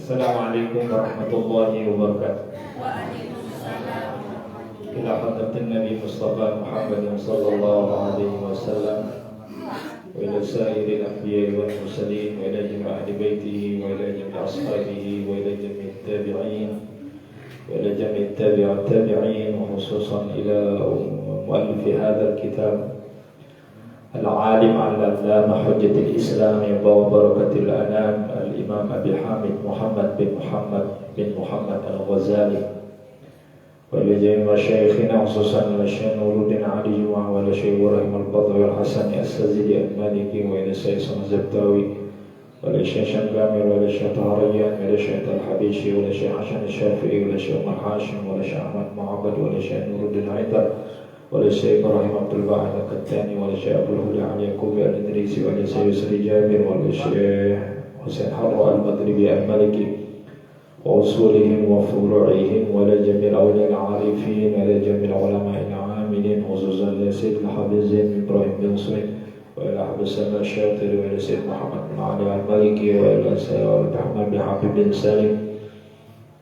Assalamualaikum warahmatullahi wabarakatuh. Ila hadratin Nabi Mustafa Muhammad sallallahu alaihi wasallam wa ila sairil anbiya'i wal mursalin wa ila jami'i ahli baitihi wa ila jami'i ashabihi wa ila jami'i tabi'in wa ila jami'i tabi'in wa khususan ila muallif hadzal kitab العالم العلامة حجة الإسلام وبركة الأنام الإمام أبي حامد محمد بن محمد الغزالي ولجميع مشايخنا خصوصا الشيخ نور الدين علي وعلى الشيخ إبراهيم البضوي والحسن السزيدي المالكي وإلى الشيخ الزبداوي وإلى الشيخ شنقامي وإلى الشيخ طهريان وإلى الشيخ الحبيشي وإلى الشيخ حسن الشافعي وإلى الشيخ عمر حاشم وإلى الشيخ أحمد معبد وإلى الشيخ نور الدين عيدر ولا الشيخ إبراهيم عبد الباعث القتاني ولا الشيخ أبو الهدى علي يعقوب الإدريسي ولا الشيخ يسري جابر ولا الشيخ حسين حر المغربي المالكي وأصولهم وفروعهم ولا جميع الأولياء العارفين ولا جميع العلماء العاملين خصوصا لسيد الحافظ زين إبراهيم بن سويد وإلى حافظ سلمى الشاطر وإلى سيد محمد بن علي المالكي وإلى سيد محمد بن حبيب بن سالم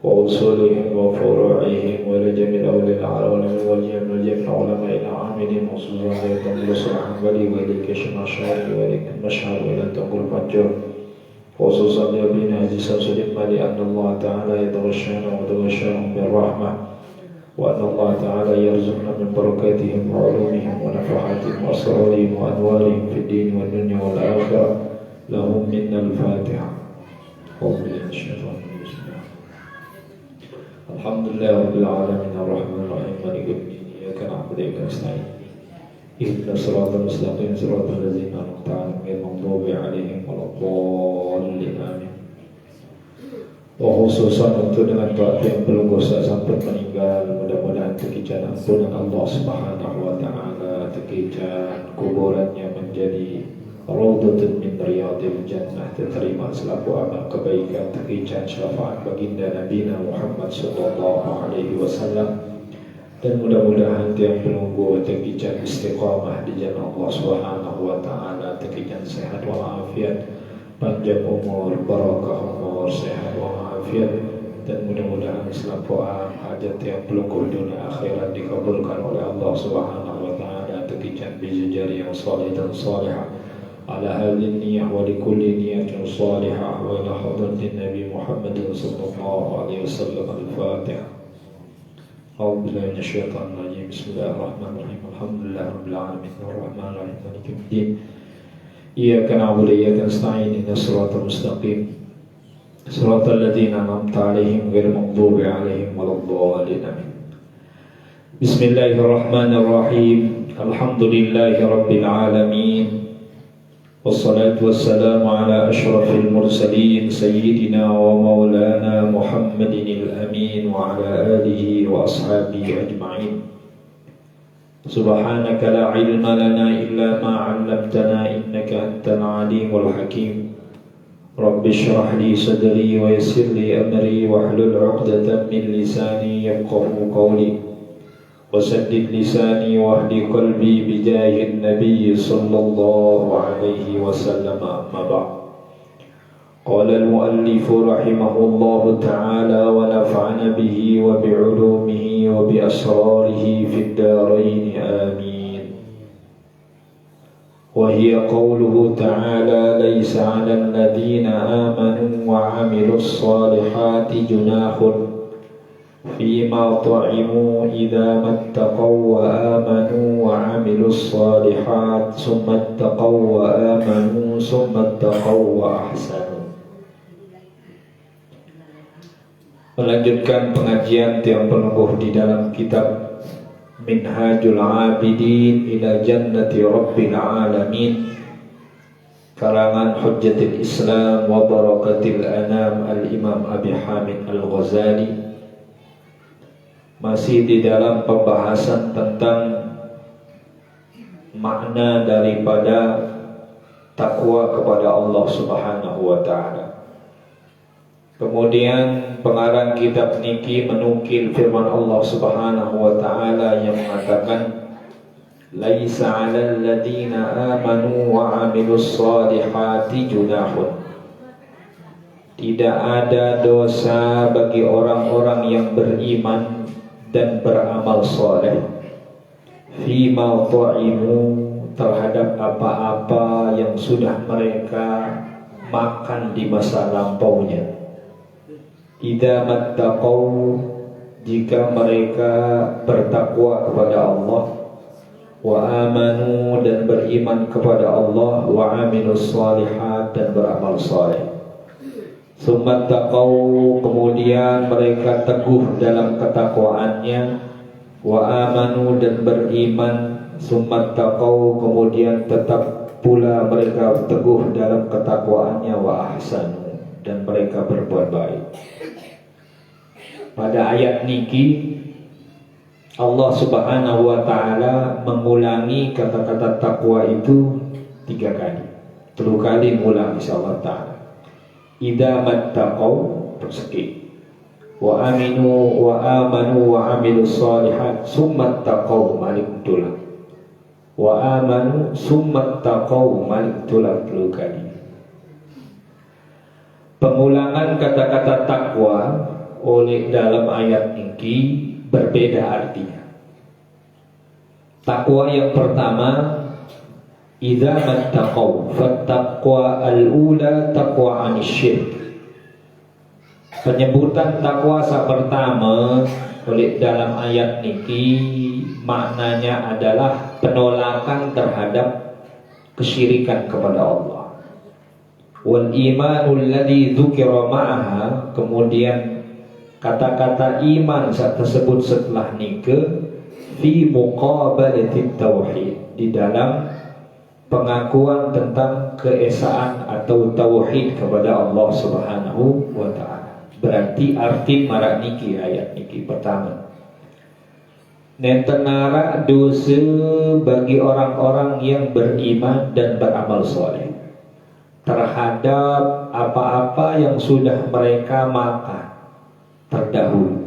وأصولهم وفروعهم ولجميع الأولياء العالمين والجميع العلماء العاملين خصوصا لتنقل الحنبلي وإليك الشماشاري وإليك المشهر وإلى تنقل الفجر خصوصا لأبينا عزيز سلم لأن الله تعالى يتغشانا وتغشاهم بالرحمة وأن الله تعالى يرزقنا من بركاتهم وعلومهم ونفحاتهم وأسرارهم وأنوارهم في الدين والدنيا والآخرة لهم منا الفاتحة. أعوذ بالله من الشيطان الرجيم. Alhamdulillah rabbil alamin arrahmanir rahim maliki yaumiddin iyyaka na'budu wa iyyaka nasta'in ihdinas siratal mustaqim siratal ladzina an'amta 'alaihim ghairil maghdubi 'alaihim waladdallin amin. Wa khususan untuk dengan doa yang belum bisa sampai meninggal, mudah-mudahan tekijan ampunan Allah Subhanahu wa taala, tekijan kuburannya menjadi Raudhatun min riyadil jannah, diterima selaku amal kebaikan, tekijan syafaat baginda Nabi Muhammad sallallahu alaihi wasallam, dan mudah-mudahan tiang penunggu tekijan istiqamah di jalan Allah Subhanahu wa taala, tekijan sehat walafiat, panjang umur, barakah umur, sehat walafiat, dan mudah-mudahan selaku hajat yang penunggu dunia akhirat dikabulkan oleh Allah Subhanahu wa taala, tekijan bijari yang saleh dan salihah. على هذه النية ولكل نية صالحة وإلى حضرة النبي محمد صلى الله عليه وسلم الفاتحة. أعوذ بالله من الشيطان الرجيم. بسم الله الرحمن الرحيم. الحمد لله رب العالمين الرحمن الرحيم مالك يوم الدين إياك نعبد وإياك نستعين اهدنا الصراط المستقيم صراط الذين أنعمت عليهم غير المغضوب عليهم ولا الضالين آمين. بسم الله الرحمن الرحيم. الحمد لله رب العالمين والصلاة والسلام على أشرف المرسلين سيدنا ومولانا محمد الأمين وعلى آله وأصحابه أجمعين. سبحانك لا علم لنا إلا ما علمتنا إنك أنت العليم الحكيم. رب اشرح لي صدري ويسر لي أمري واحلل عقدة من لساني يفقهوا قولي وسدد لساني واهد قلبي بجاه النبي صلى الله عليه وسلم. أما بعد. قال المؤلف رحمه الله تعالى ونفعنا به وبعلومه وبأسراره في الدارين آمين. وهي قوله تعالى ليس على الذين آمنوا وعملوا الصالحات جناح فيما طعموا إذا ما اتقوا وآمنوا وعملوا الصالحات ثم اتقوا وآمنوا ثم اتقوا وأحسنوا. Melanjutkan pengajian yang penuh di dalam kitab Minhajul Abidin ila Jannati Rabbil Alamin, karangan Hujjatul Islam wa Barakatil Anam Al-Imam Abi Hamid Al-Ghazali. Masih di dalam pembahasan tentang makna daripada takwa kepada Allah Subhanahu wa ta'ala. Kemudian pengarang kitab niki menukil firman Allah Subhanahu wa ta'ala yang mengatakan, laisa 'alal ladina amanu wa 'amilus solihati junahun. Tidak ada dosa bagi orang-orang yang beriman dan beramal soleh, fima ta'imu, terhadap apa-apa yang sudah mereka makan di masa lampaunya. Idza mattaqau, jika mereka bertakwa kepada Allah, wa amanu, dan beriman kepada Allah, wa amilus shalihat, dan beramal saleh. Summa taqau, kemudian mereka teguh dalam ketakwaannya, wa amanu, dan beriman. Summa taqau, kemudian tetap pula mereka teguh dalam ketakwaannya, wa ahsanu, dan mereka berbuat baik. Pada ayat niki Allah Subhanahu wa ta'ala mengulangi kata-kata takwa itu 3 kali. 3 kali ngulang insyaallah ta'ala. Idza mattaqau, persegi, wa aminu wa amanu wa amilus shalihat, summa taqau, malik tulang, wa amanu summa taqau, malik tulang 3 kali. Pengulangan kata-kata takwa oleh dalam ayat ini berbeda artinya. Takwa yang pertama, idza mattaqau, fattaqwa al-ula taqwa anisyirk. Penyebutan takwa pertama oleh dalam ayat ini maknanya adalah penolakan terhadap kesyirikan kepada Allah. Wal imanul ladzi dzukira ma'aha, kemudian kata-kata iman tersebut setelah nikah, fi muqabalatit tauhid, di dalam pengakuan tentang keesaan atau tauhid kepada Allah Subhanahu wa ta'ala. Berarti arti marak niki ayat niki pertama, nentenara dosa bagi orang-orang yang beriman dan beramal soleh terhadap apa-apa yang sudah mereka makan terdahulu.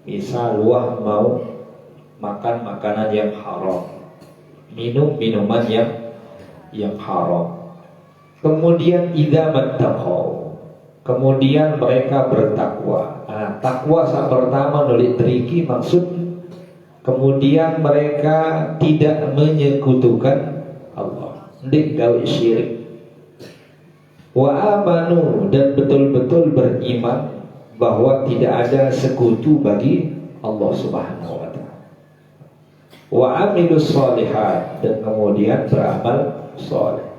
Misal wah mau makan makanan yang haram, minum minuman yang haram. Kemudian idza mattaqau, kemudian mereka bertakwa. Takwa saat pertama nulis triki maksud, kemudian mereka tidak menyekutukan Allah, ndik gawe syirik. Wa amanu, dan betul-betul beriman bahwa tidak ada sekutu bagi Allah Subhanahu wa ta'ala. Wa amilus shalihat, dan kemudian beramal saleh.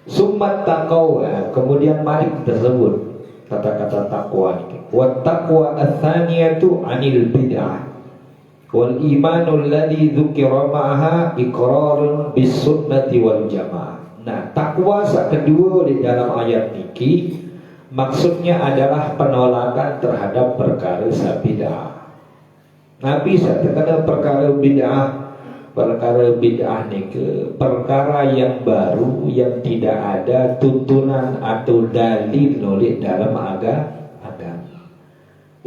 Summa taqau, kemudian mari tersebut kata-kata takwa ini. Wa taqwa ats-tsaniyatu 'anil bid'ah wal imanul ladzi dzukira ma'aha iqrarun bis sunnati wal jamaah. Nah, takwa kedua di dalam ayat niki maksudnya adalah penolakan terhadap perkara bid'ah. Nabi terkadang perkara bid'ah niki perkara yang baru yang tidak ada tuntunan atau dalil nulis dalam agama.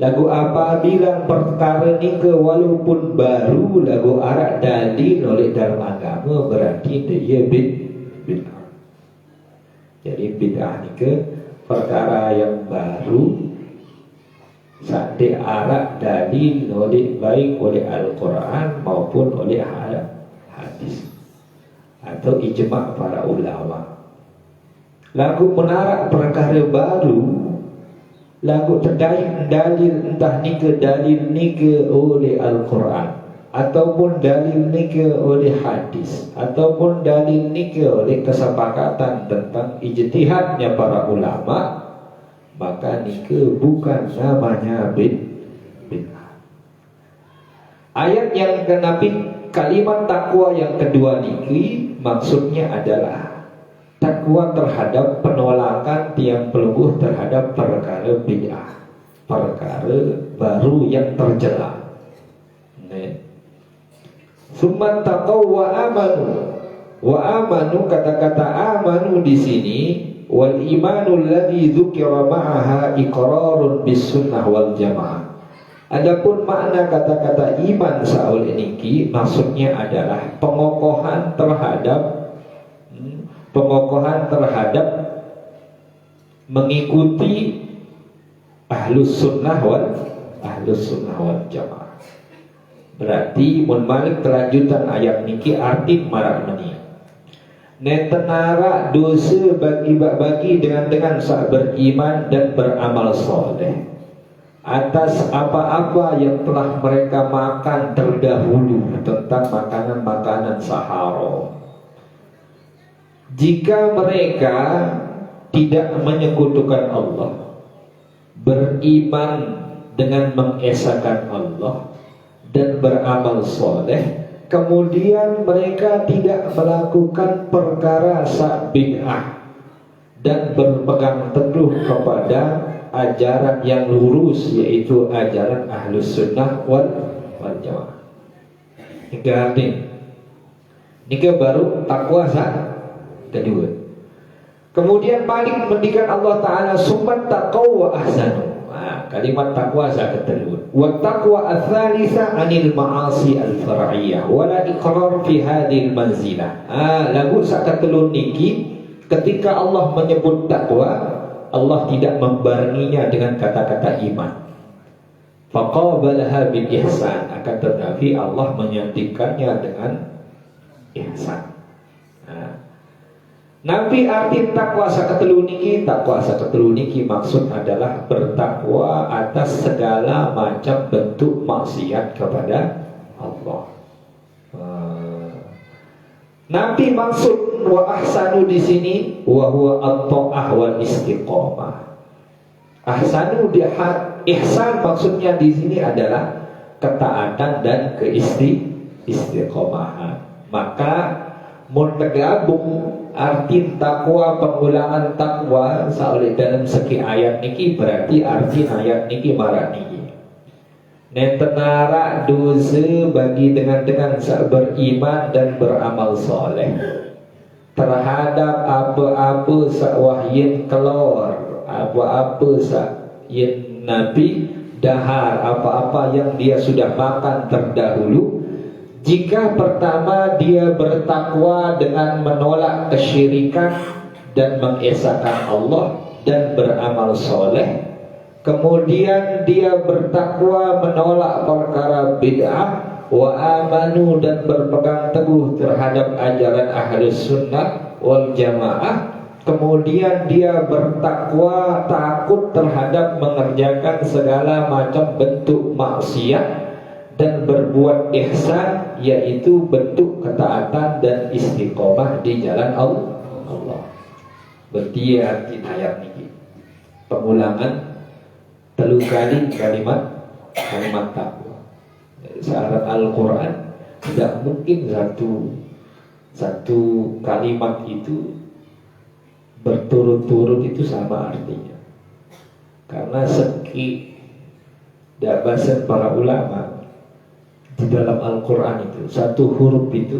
Lagu apabila perkara niki walaupun baru lagu arak dalil nulis dalam agama, berarti dia bid'ah. Jadi bid'ah niki perkara yang baru saat diarak dalil oleh baik oleh Al-Quran maupun oleh hadis atau ijma' para ulama. Lagu menarak perkara baru, lagu terdaik dalil, entah nika dalil nika oleh Al-Quran ataupun dalil nika oleh hadis ataupun dalil nika oleh kesepakatan tentang ijtihadnya para ulama, maka nika bukan namanya bid'ah. Ayat yang kalimat takwa yang kedua niki maksudnya adalah takwa terhadap penolakan tiang pelungguh terhadap perkara bid'ah, perkara baru yang tercela. Summa taqaw wa amanu. Wa amanu, kata-kata amanu di sini wal imanul ladzi dzukira ma'aha iqrarun bis sunnah wal jamaah. Adapun makna kata-kata iman saul niki maksudnya adalah pengokohan terhadap mengikuti ahlus sunnah wal jamaah. Berarti mun malik kelanjutan ayat niki arti marak meni netenara dosa bagi dengan sak beriman dan beramal soleh atas apa-apa yang telah mereka makan terdahulu tentang makanan-makanan saharo. Jika mereka tidak menyekutukan Allah, beriman dengan mengesahkan Allah dan beramal soleh, kemudian mereka tidak melakukan perkara sak bid'ah dan berpegang teguh kepada ajaran yang lurus, yaitu ajaran ahlus sunnah wal jamaah. Ini baru takwa sak kedua. Kemudian balik mendikan Allah Ta'ala summat taqaw wa ahsanu. Kalimat takwa sak kedua. Wa taqwa ats-tsalitsah 'anil ma'asi al-far'iyyah wa la iqrar fi hadhil manzilah. Lagu sak kedua niki ketika Allah menyebut takwa, Allah tidak membarenginya dengan kata-kata iman. Faqabalaha bil ihsan, akan tetapi Allah menyandingkannya dengan ihsan. Nabi arti takwa saketelu niki maksud adalah bertakwa atas segala macam bentuk maksiat kepada Allah. Nabi maksud wa ahsanu di sini wa huwa at-ta'ah wal istiqomah. Ahsanu ihsan maksudnya di sini adalah ketaatan dan istiqomahan. Maka mun tergabung arti takwa, pengulangan takwa saoleh dalam segi ayat niki berarti arti ayat niki marah niki nentenara dosa bagi dengan beriman dan beramal soleh terhadap apa-apa sawahyin kelor, apa-apa sayin nabi dahar, apa-apa yang dia sudah makan terdahulu. Jika pertama dia bertakwa dengan menolak kesyirikan dan mengesahkan Allah dan beramal soleh, kemudian dia bertakwa menolak perkara bid'ah, wa amanu dan berpegang teguh terhadap ajaran ahlus sunnah wal jamaah, kemudian dia bertakwa takut terhadap mengerjakan segala macam bentuk maksiat dan berbuat ihsan, yaitu bentuk ketaatan dan istiqomah di jalan Allah. Berarti arti ayat ini pengulangan telu kali kalimat takwa. Syarat Al-Quran tidak mungkin satu kalimat itu berturut-turut itu sama artinya, karena segi bahasa para ulama di dalam Al-Quran itu satu huruf itu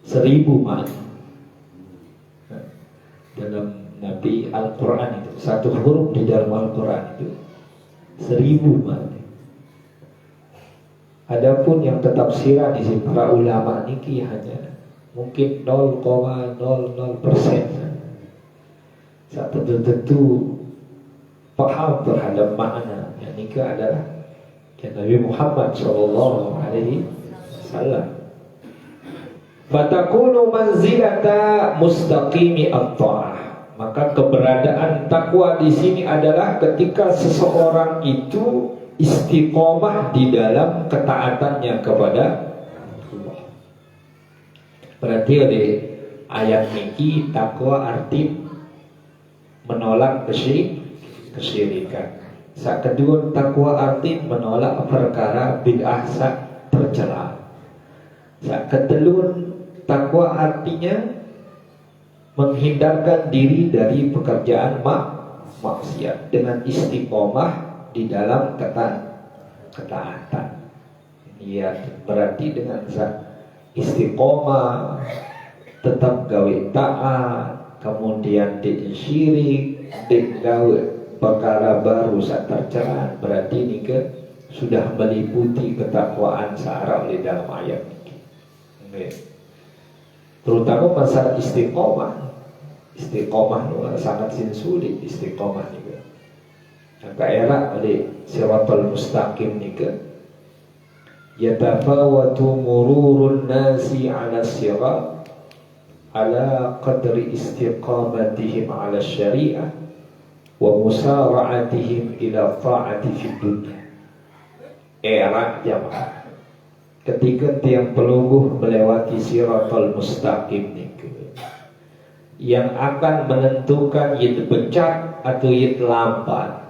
1000 makna. Dalam Nabi Al-Quran itu satu huruf di dalam Al-Quran itu 1000 makna. Adapun yang tetafsiran di sini para ulama niki hanya mungkin 0,00%. Saat tentu paham terhadap makna yang niki adalah Nabi Muhammad sallallahu alaihi wasallam. Fatakunu manzilata mustaqimi at-ta'ah. Maka keberadaan takwa di sini adalah ketika seseorang itu istiqomah di dalam ketaatannya kepada Allah. Berarti di ayat ini takwa arti menolak kesyirikan. Sak kedua takwa arti menolak perkara bid'ah sak tercela. Ketelun takwa artinya menghindarkan diri dari pekerjaan maksiat dengan istiqomah di dalam ketaatan. Ya, berarti dengan istiqomah tetap gawe taat, kemudian tidak syirik, tidak gawe perkara baru saat tercela, berarti ini sudah meliputi ketakwaan searah oleh dalam ayat ini. Terutama masalah istiqomah sangat sulit istiqomah juga. Maka era oleh siratal mustaqim nika yatafawatu mururun nasi ala sirat ala qadri istiqamatihim ala syariah wa musara'atihim ila ta'ati fid dunya. Era jamaah ketika tiang pelungguh melewati siratal mustaqim niku yang akan menentukan yaitu becat atau yaitu lambat.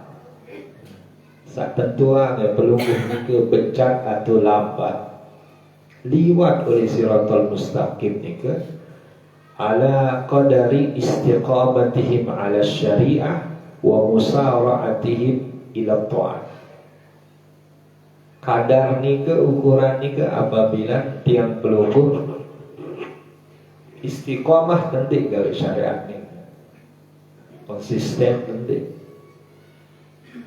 Saat tentuan pelungguh niku becat atau lambat liwat oleh siratal mustaqim niku ala qadari istiqamatihim ala syariah wa musara'atihim ila ta'at. Kadar nika ukuran nika apabila tiang pelungguh istiqomah penting gawe syariat ni, konsisten penting.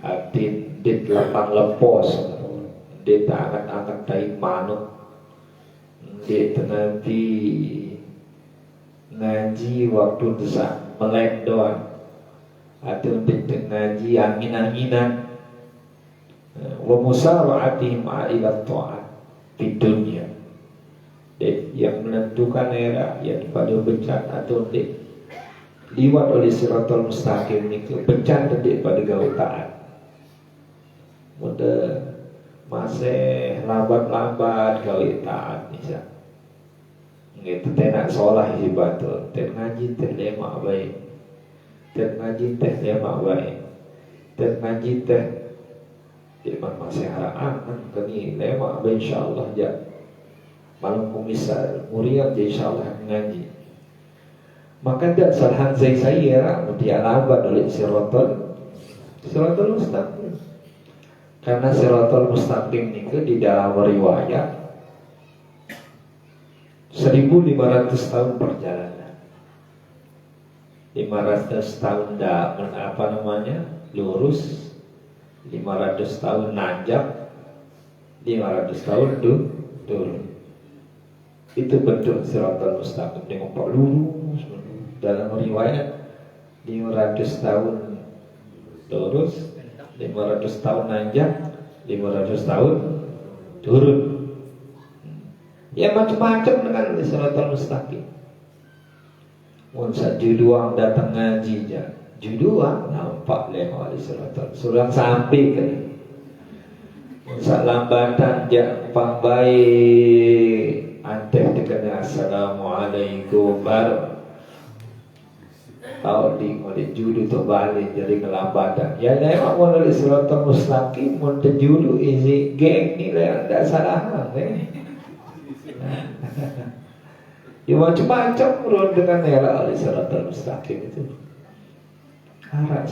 Arti dit lapang lepos, dit angkat-angkat tai manuk, dit nanti ngaji waktu desak melek doang, atau dit ngaji angin-anginan. Wa musara'atihim ila ta'at di dunia. Yang menentukan era yang pada becat atau tidak liwat oleh siratal mustaqim itu becat tidak pada gawe taat. Mudah masih lambat-lambat gawe taat misal. Gitu tenak solah isi batul, ten ngaji teh lema baik, ten ngaji teh lema baik, ten ngaji teh Iman masih haraan kami lewat insyaallah ya malam kumisar muriat insyaallah ngaji. Maka tidak salah saya dia lambat oleh siratal mustaqim. Karena siratal mustaqim itu di dalam riwayat 1500 tahun perjalanan. 500 tahun lurus, 500 tahun nanjak, 500 tahun turun. Itu bentuk siratal mustaqim dengan pak lurus. Dalam riwayat 500 tahun lurus, 500 tahun nanjak, 500 tahun turun. Ya macam-macam dengan siratal mustaqim. Masa juduang datang ngaji je, juduang nampak lewat siratal. Surang sampai ke masa lambatan je pang baik anteh dikena assalamualaikum baru tahu di oleh judu tu balik jadi kelambatan. Ya lewat oleh siratal mustaqim mun judu isi geng ni lah tak salah ya macam-macam urut dengan era oleh siratal mustaqim itu. Harap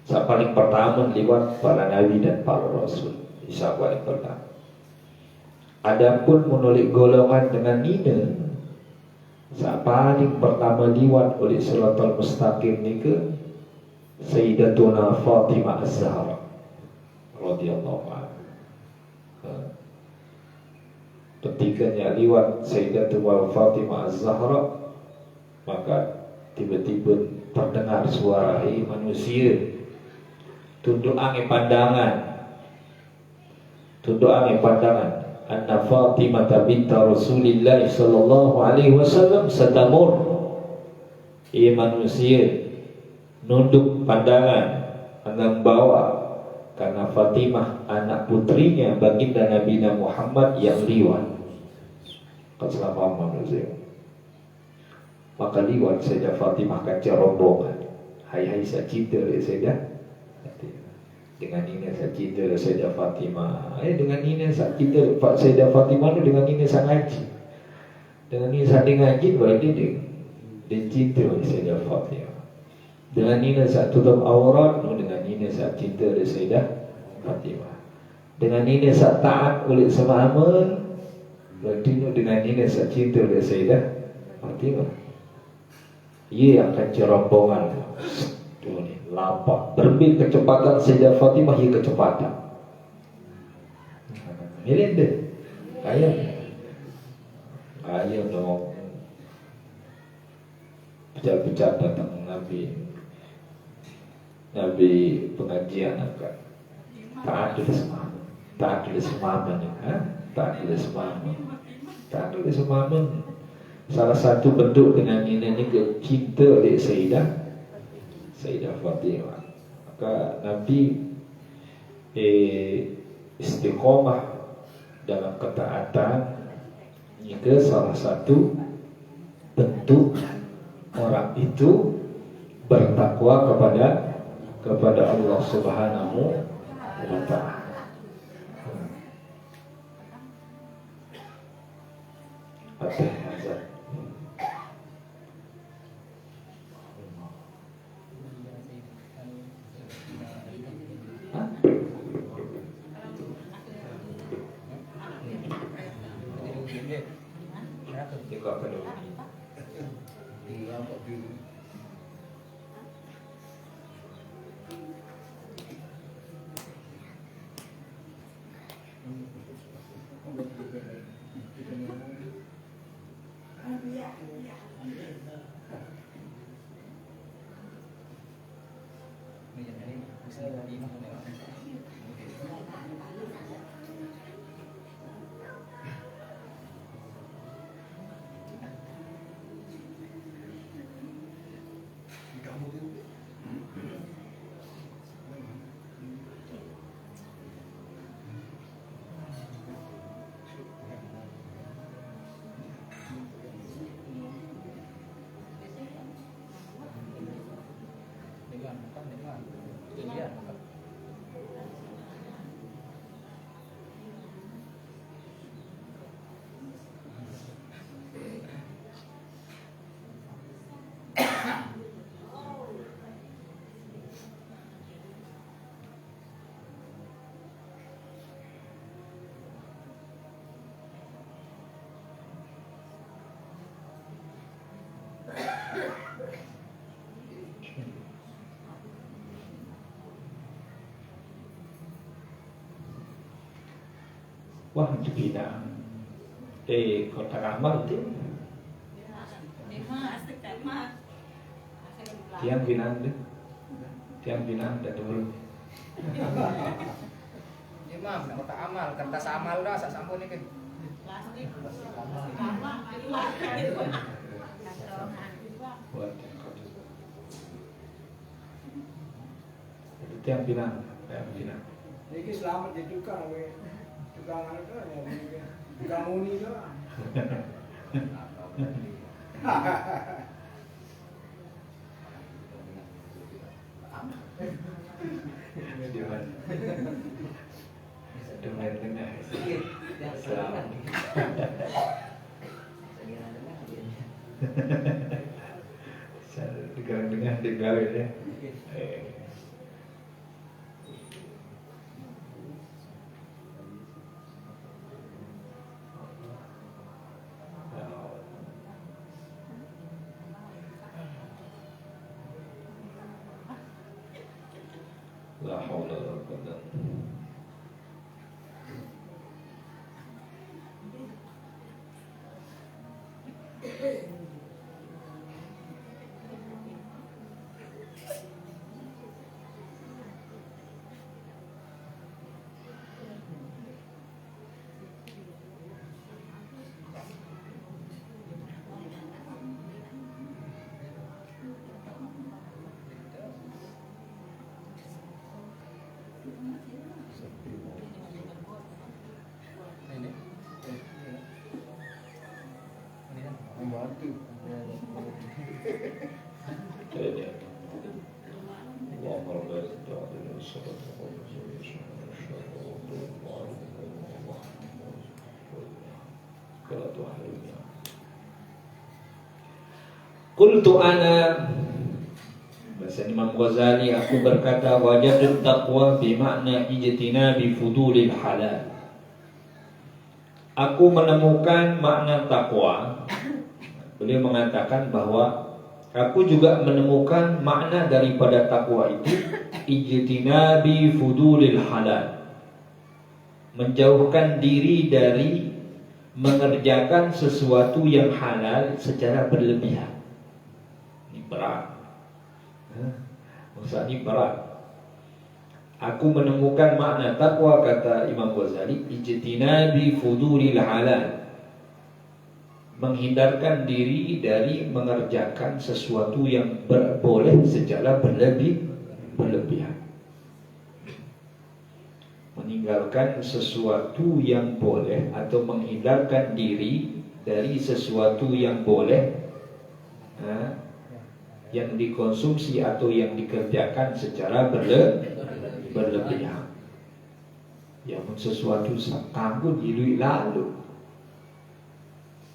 paling pertama lewat para nabi dan para rasul. Isa paling pertama. Adapun menulis golongan dengan nina, paling pertama lewat oleh siratal mustaqim ni ke Sayyidatuna Fatimah Az-Zahra radhiyallahu anha. Ketikanya lewat Sayyidatuna Fatimah Az-Zahra, maka tiba-tiba terdengar suara manusia tunduk angin pandangan anna Fatimah binta Rasulillah sallallahu alaihi wasallam satamur. Manusia nunduk pandangan anak bawa karena Fatimah anak putrinya baginda Nabi Muhammad yang liwat. Keselama manusia. Maka liwat saja Fatimah kaca rombongan. Hai saya cinta saja. Dengan ini saya cinta Sayyidah Fatimah. Dengan ini saya cinta Sayyidah Fatimah tu dengan ini saya ngaji. Dengan ini saya ngaji berarti dia cinta Sayyidah Fatimah. Dengan ini saya tutup aurat, dengan ini saya cinta Sayyidah Fatimah. Dengan ini saya taat oleh semua, berarti dengan ini saya cinta Sayyidah Fatimah. Ia akan cerombongan tuh ni, lapak berbit kecepatan Sayyidah Fatimah, ia kecepatan. Ini dia, kaya dong. Pecah-pecah datang Nabi pengajian agak taat dulu semua, taat dulu semua. Salah satu bentuk dengan ini cinta oleh Sayyidah Fatimah. Maka Nabi istiqomah dalam ketaatan. Jika salah satu bentuk orang itu bertakwa kepada Allah Subhanahu wa Ta'ala. Wah, dibina kotak amal itu tiang binaan dan dulu Imam, kotak amal, kertas amal dah, sak sampun ini. Tiang binaan. Ini selamat di tukang, tukang itu ya, tukang muni itu. Dengan tengah dengan tinggal ya. La haula wala quwwata. Membantu. Allahumma rabbana suatu halnya. Qultu ana, bahasa Imam Ghazali, aku berkata, wajadtu taqwa bimakna ijtinabi fudulil halal. Aku menemukan makna takwa. Beliau mengatakan bahwa aku juga menemukan makna daripada takwa itu ijtinabi fudulil halal, menjauhkan diri dari mengerjakan sesuatu yang halal secara berlebihan. Ini berat. Maksudnya ini berat. Aku menemukan makna takwa, kata Imam Ghazali, ijtinabi fudulil halal, menghindarkan diri dari mengerjakan sesuatu yang boleh secara berlebihan. Meninggalkan sesuatu yang boleh atau menghindarkan diri dari sesuatu yang boleh, yang dikonsumsi atau yang dikerjakan secara berlebihan. Yang sesuatu kanggo diluik lalu.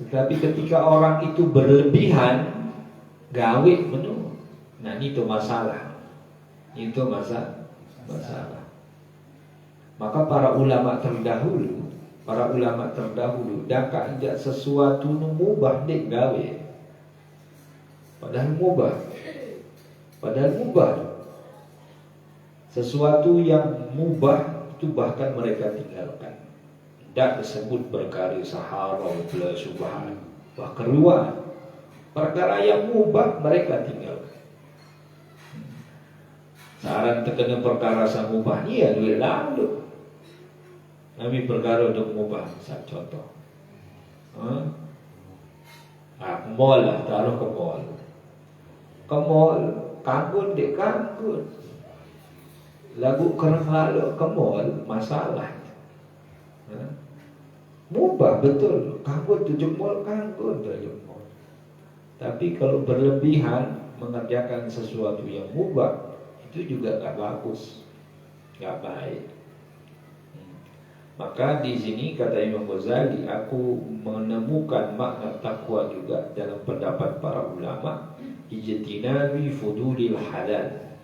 Tetapi ketika orang itu berlebihan, gawe menu, nah itu masalah. Itu masalah. Maka para ulama terdahulu daka tidak sesuatu mubah dek gawe. Padahal mubah. Sesuatu yang mubah itu bahkan mereka tinggalkan. Tidak disebut perkara sahara bila subhan, bah keluar. Perkara yang mubah mereka tinggalkan. Saran terkena perkara sang mubah ni ya duit lalu. Kami perkara untuk mubah, saya contoh. Mall lah, taruh ke mall. Ke mall, kangkun dek kangkun. Lagu kerang lalu ke mall, masalah. Mubah betul, kangkun tujuh mall, kangkun tujuh mall. Tapi kalau berlebihan mengerjakan sesuatu yang mubah, itu juga gak bagus, gak baik. Maka di sini kata Imam Ghazali, aku menemukan makna takwa juga dalam pendapat para ulama, ijtinabi fudulil halal,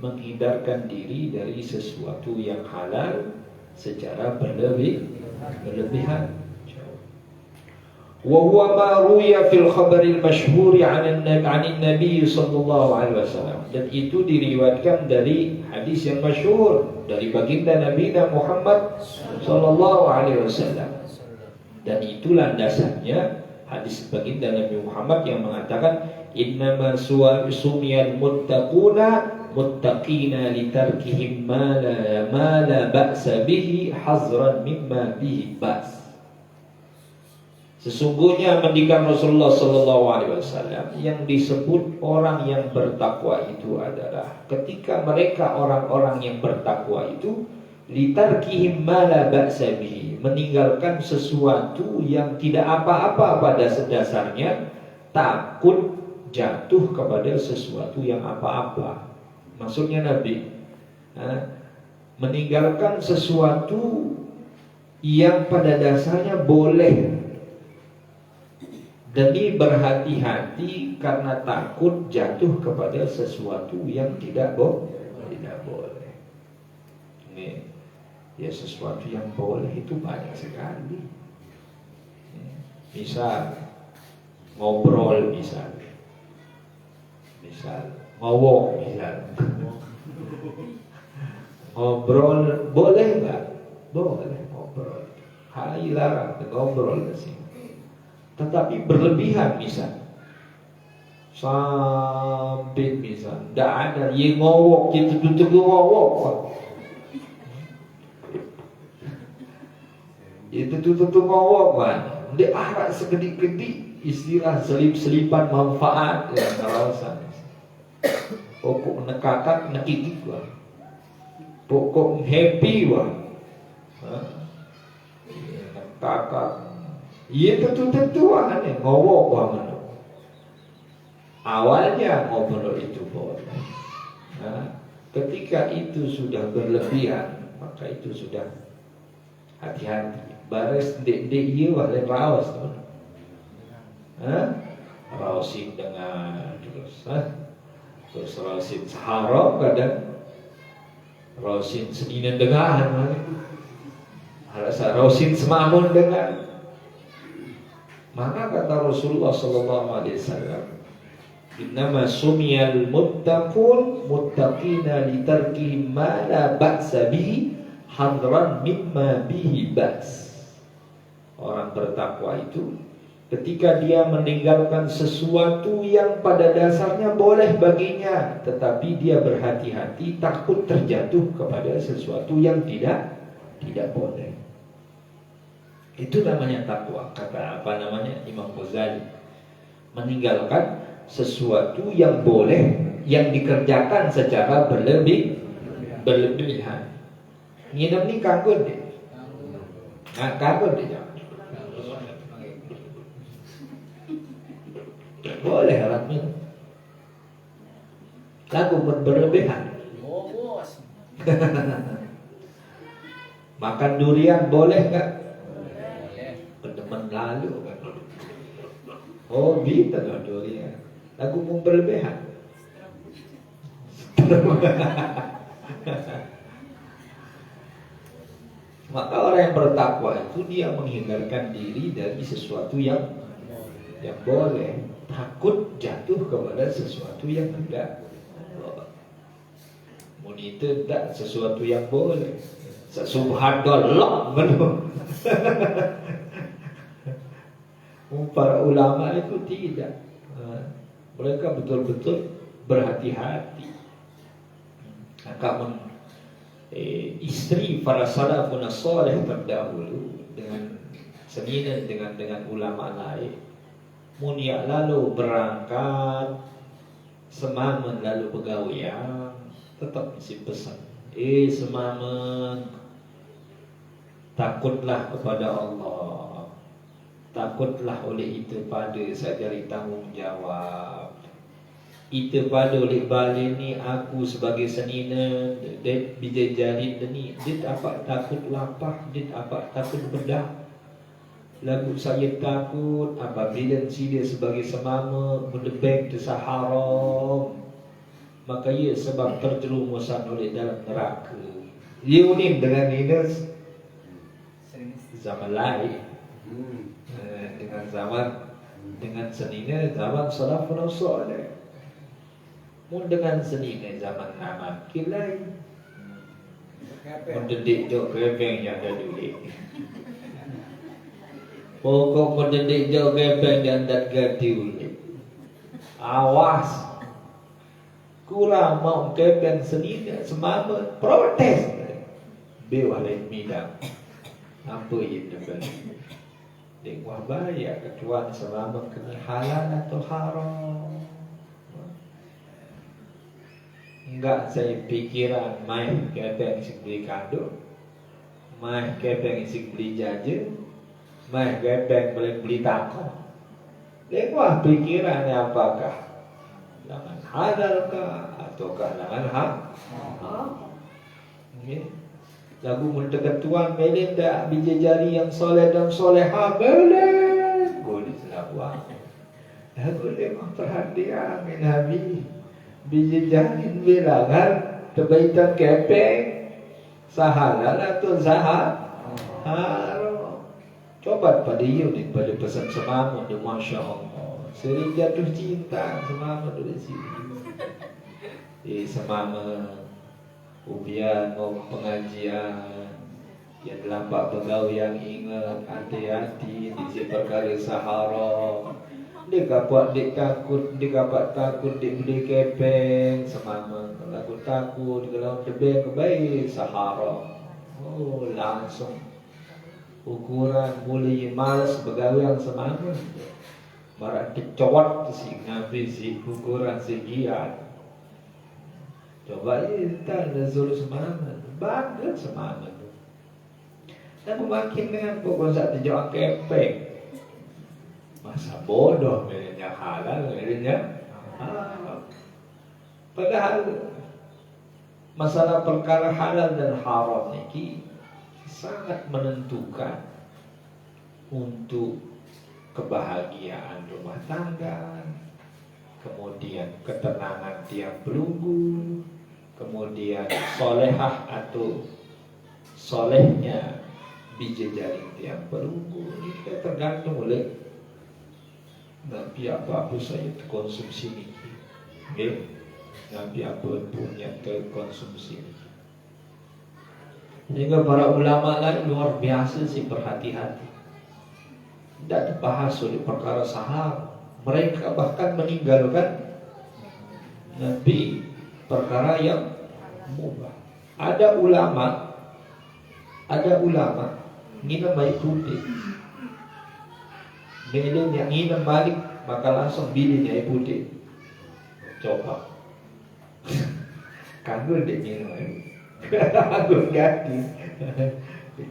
menghindarkan diri dari sesuatu yang halal secara berlebihan. Wa huwa ma ruya fil khabaril masyhur 'an an-nabi sallallahu alaihi wasallam, dan itu diriwayatkan dari hadis yang masyhur dari baginda Nabi Muhammad sallallahu alaihi wasallam, dan itu landasannya hadis baginda Nabi Muhammad yang mengatakan innama sumiyal muttaqina litarkihim ma la ba'sa bihi hazran mimma bihi ba's. Sesungguhnya mendikan Rasulullah sallallahu alaihi wasallam, yang disebut orang yang bertakwa itu adalah ketika mereka orang-orang yang bertakwa itu litarkihim ma la ba'sa bihi, meninggalkan sesuatu yang tidak apa-apa pada dasarnya, takut jatuh kepada sesuatu yang apa-apa. Maksudnya Nabi meninggalkan sesuatu yang pada dasarnya boleh, demi berhati-hati karena takut jatuh kepada sesuatu yang tidak boleh. Ini ya, sesuatu yang boleh itu banyak sekali. Misal ngobrol, misal ngowok, ngobrol boleh nggak? Boleh ngobrol. Hai larang ngobrol ke sini. Tetapi berlebihan, misal sampai misal tidak ada ye ngowok, kita tutup ngowok, itu tutup ngowok kan, dia arak segede-gede istilah selip-selipan manfaat yang ngerasakan. Pokok nekakak nekikik wah, pokok happy wah, nekakak. Iya tentu aneh ngowok mana. Awalnya ngobrol itu boleh. Ketika itu sudah berlebihan, maka itu sudah hati-hati. Baris dek iya wah lain rawas. Rausin dengan terus rausin sahara kadang rausin senina dengan rasa rausin semamun dengan. Maka kata Rasulullah sallallahu alaihi wasallam, innama sumiyal muttaqun muttaqina litarki ma la ba'sa bihi hadran mimma bihi ba's. Orang bertakwa itu ketika dia meninggalkan sesuatu yang pada dasarnya boleh baginya, tetapi dia berhati-hati takut terjatuh kepada sesuatu yang tidak boleh. Itu namanya takwa. Kata Imam Ghazali, meninggalkan sesuatu yang boleh, yang dikerjakan secara berlebihan. Nginep ni kagum deh. Kagum deh. Boleh alat minum. Lagu berlebihan. Bos. Makan durian boleh nggak? Boleh. Pendemen lalu kan. Oh gitu loh durian. Lagu pun berlebihan. Maka orang yang bertakwa itu dia menghindarkan diri dari sesuatu yang boleh, takut jatuh kepada sesuatu yang tidak boleh. Itu tidak sesuatu yang boleh. Subhanallah benar. Para ulama itu tidak. Mereka betul-betul berhati-hati. Maka istri para salafun salih terdahulu dengan senina dengan ulama lain, munia lalu berangkat, semamen lalu begawian, tetap mesti pesan. Semamen, takutlah kepada Allah, takutlah oleh itu pada saya dari tanggung jawab. Itu pada oleh balik ni aku sebagai senina dia bija jalin ni dia apa takut lapar, dia apa takut bedah. Lagu saya takut apabila dia sebagai semama mendebek dosa haram, maka ia sebab terjerumusan oleh dalam neraka. Ia unik dengan ini zaman lain, dengan senina zaman salafun salih. Mun dengan senina zaman amat kilai. Mendidik jauh kepeng yang ada dulu. Pokok mendidik jauh kepeng yang ada dulu. Awas. Kurang mau kepeng senina semama protes. Bewalai midang. Apa yang depan? Dek wah bahaya kecuali selama kena halal atau haram. Enggak saya pikiran main kepeng isi beli kado, main kepeng isi beli jajan, main kepeng beli takon. Lewat pikirannya apakah langan halal kah ataukah langan haram? Lagu mendekat Tuhan melinda bija jari yang soleh dan soleha boleh. Boleh selawat. Lagu lemah perhatian Nabi. Bija jari bilangan kebaikan kepeng sahalal atau haram. Coba pada unit pada pesan semama de Masya Allah. Sering jatuh cinta semama dari sini. Semama ubian mau pengajian yang lambat pegawai yang ingat hati-hati di perkara sahara. Dia kapat dia takut, dia kapat takut dia beli kepeng semama. Kalau takut kalau debek kebaik sahara. Oh langsung ukuran mulai malas pegawai yang semama. Marah dicowot si ngabi si ukuran sekian. Coba kita nazul semangat, bangga semangat. Dan makin dengan pokok saat dijawab kepeng. Masa bodoh milihnya halal, milihnya haram. Padahal masalah perkara halal dan haram ini sangat menentukan untuk kebahagiaan rumah tangga, kemudian ketenangan tiang pelunggu, kemudian solehah atau solehnya biji jaring tiang pelunggu. Ini kita tergantung oleh Nabi apa saya konsumsi ini, okay? Nabi apa punya konsumsi ini. Sehingga para ulama lain luar biasa sih berhati-hati. Tidak dibahas oleh perkara saham. Mereka bahkan meninggalkan Nabi perkara yang mubah. Ada ulama minum air putih. Minum yang minum balik maka langsung bilin air putih. Coba. Kagum deh minum air putih. Aku ganti.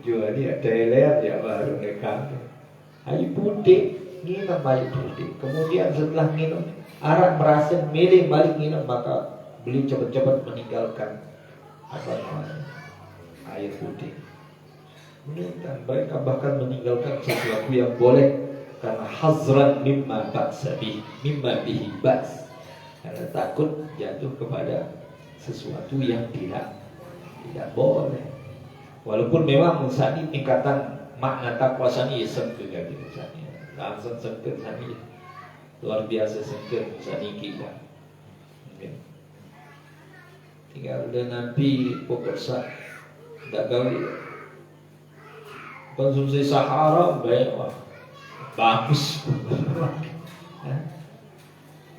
Jual dia teler ya baru nekat. Air putih, minum air putih. Kemudian setelah minum, arak merasa milih balik minum, maka beli cepat-cepat meninggalkan apa namanya air putih. Dan mereka bahkan meninggalkan sesuatu yang boleh karena hazran mimma ba'sabi, mimma bihi ba's. Karena takut jatuh kepada sesuatu yang tidak boleh. Walaupun memang sani tingkatan makna takwa sani sengke kan sani. Langsung sengke sani. Luar biasa sengke sani kita. Okay. Tinggal udah Nabi pokok sah tak gawe. Konsumsi sahara baik wah. Bagus.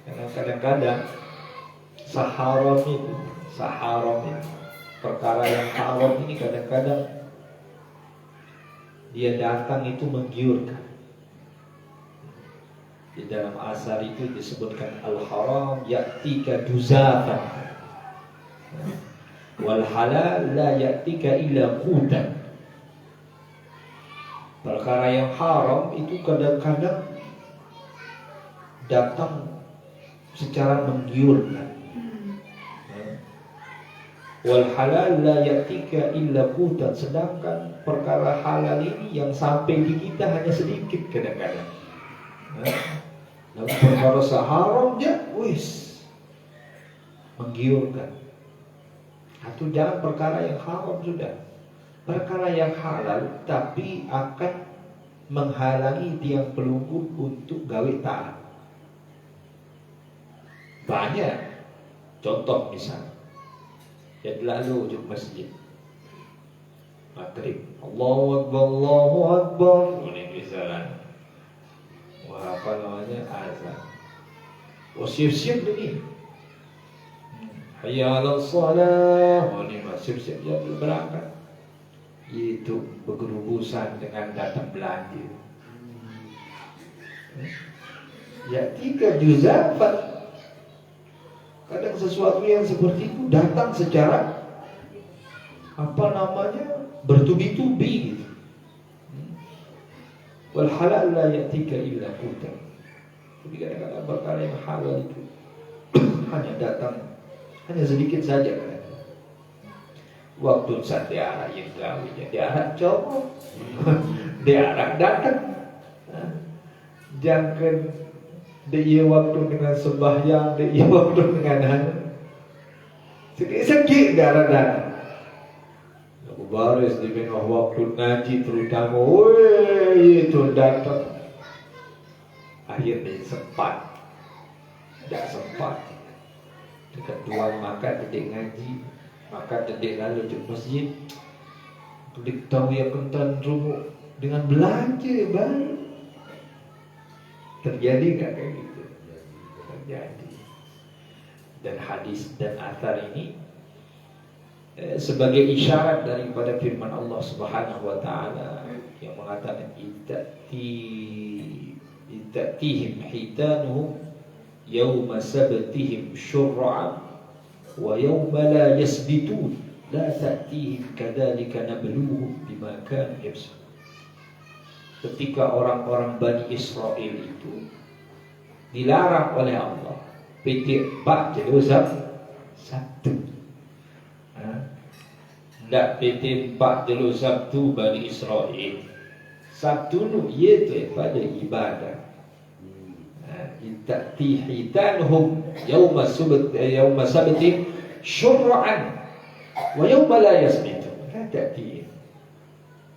Karena kadang-kadang sahara itu perkara yang haram ini kadang-kadang dia datang itu menggiurkan. Di dalam asar itu disebutkan al-haram ya'tika duzafan wal halal la ya'tika illa qutan. Perkara yang haram itu kadang-kadang datang secara menggiurkan. Wal halal la yatika illa qutan, sedangkan perkara halal ini yang sampai di kita hanya sedikit kadang-kadang. Namun perkara haram dia menggiurkan. Atau jangan perkara yang haram sudah. Perkara yang halal tapi akan menghalangi tiang pelunggu untuk gawe taat. Banyak contoh misalnya. Jadi lalu ujung masjid maghrib Allahu Akbar ini misalnya wah apa namanya azan siap-siap ini hayya 'alas shalah ini siap-siap jadi berangkat itu berurusan dengan datang belanja ya 3 juzafat. Kadang sesuatu yang seperti itu datang secara apa namanya bertubi-tubi gitu. Wal halal la yatika illa qutan. Jadi kadang-kadang perkara yang halal itu hanya datang hanya sedikit saja kan. Waktu saat diarah yang gawinya diarah cowok, diarah datang. Jangan dia waktu dengan sembahyang, dia waktu dengan sakit darah. Aku baris di tengah waktu ngaji terutama, itu datang. Akhirnya sempat, tidak sempat. Dekat dua makan dedek ngaji, makan dedek lalu ke masjid. Dedek tahu yang kentan rumah dengan belanja baru. Terjadi nggak kayak gitu? Terjadi. Dan hadis dan athar ini sebagai isyarat daripada firman Allah Subhanahu wa taala yang mengatakan itatihim hitanuhum yawma sabtihim syur'an wa yawma la yasbitun la ta'tihim kadzalika nabluhum bima kanu yaksubun. Ketika orang-orang Bani Israel itu dilarang oleh Allah PT Pak jadi Sabtu. Tidak PT Pak jadi Sabtu Bani Israel Sabtu nu iaitu pada ibadah. Ta'ti hitanuhum yawma sabti syur'an wa yawma la yasbitun. Ta'ti.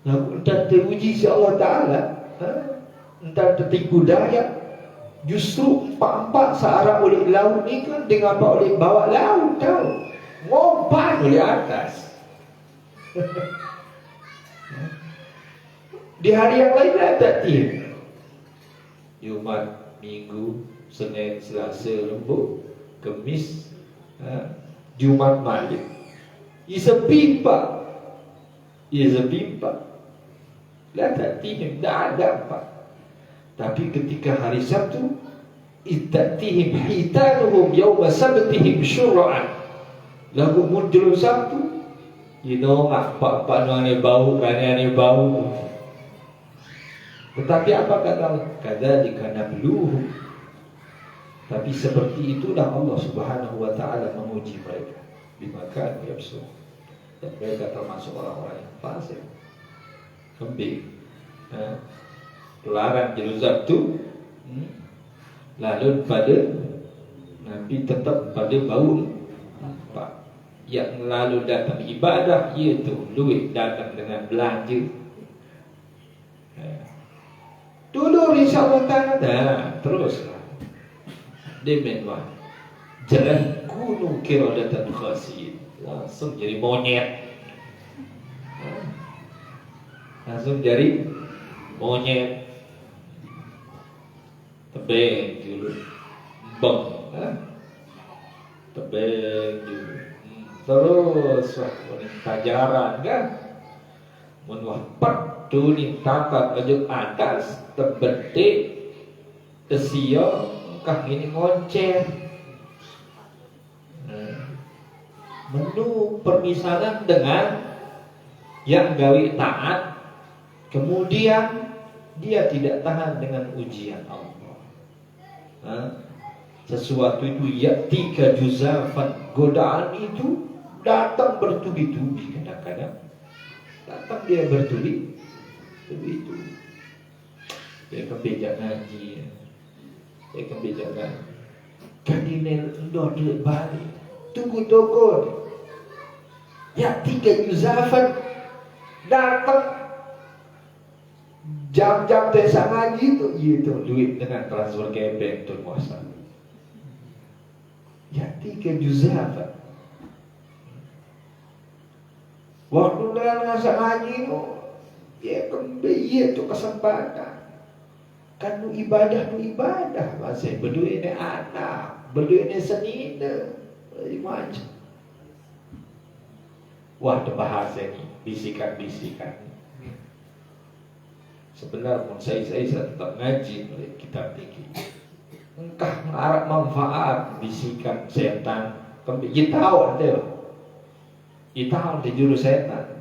Entah teruji si Allah Ta'ala, entah tertipu daya. Justru empat-empat searah oleh laut ni kan dengan apa oleh bawah laut tahu. Ngompan oleh atas. Di hari yang lain tak tiap. Jumat, Minggu, Senin, Selasa, Rabu, Khamis, Jumat malam. Is a pimpa. Lah tak tiap, tak ada apa. Tapi ketika hari Sabtu, itatihim hitanuhum yawma sabtihim syur'an. Lagu muncul Sabtu, apa ni bau, ni bau. Tetapi apa kata Allah? Kadzalika nabluhum. Tapi seperti itulah Allah Subhanahu wa taala menguji mereka. Bima kanu yafsun. Dan mereka termasuk orang-orang yang fasik. Kembing. Larang jelas Sabtu, lalu pada Nabi tetap pada bau. Yang lalu datang ibadah, iaitu duit datang dengan belanja. Dulu insyaAllah ta'ala teruslah dimenwah jalan gunung kiradatan khasiin, langsung jadi monyet. Langsung jadi monyet. Tebeng dulu beng, tebeng dulu terus tajaran kan menwah patu ni takat ajuk atas terbentik tesia kah ini ngonceng. Menu permisalan dengan yang gawe taat, kemudian dia tidak tahan dengan ujian Allah. Sesuatu itu tiga juzafan, godaan itu datang bertubi-tubi. Kadang-kadang datang dia bertubi-tubi. Dia kebejak ngaji, dia kebejak ngaji. Kadinel endo duit balik, tunggu toko. Ya tiga juzafan datang. Jam-jam desa ngaji itu duit dengan transfer ke bank tu kuasa. Ya 3 juzafan. Waktu dengan ngasak ngaji tu, ya kembali tu kesempatan. Kan nu ibadah masih berduit ni anak, berduit ni senina, macam. Wah, tu bahasa ni bisikan-bisikan. Sebenarnya saya tetap ngaji oleh kitab tinggi. Engkau mengharap manfaat bisikan setan. Kita tahu ada. Kita tahu ada jurus setan.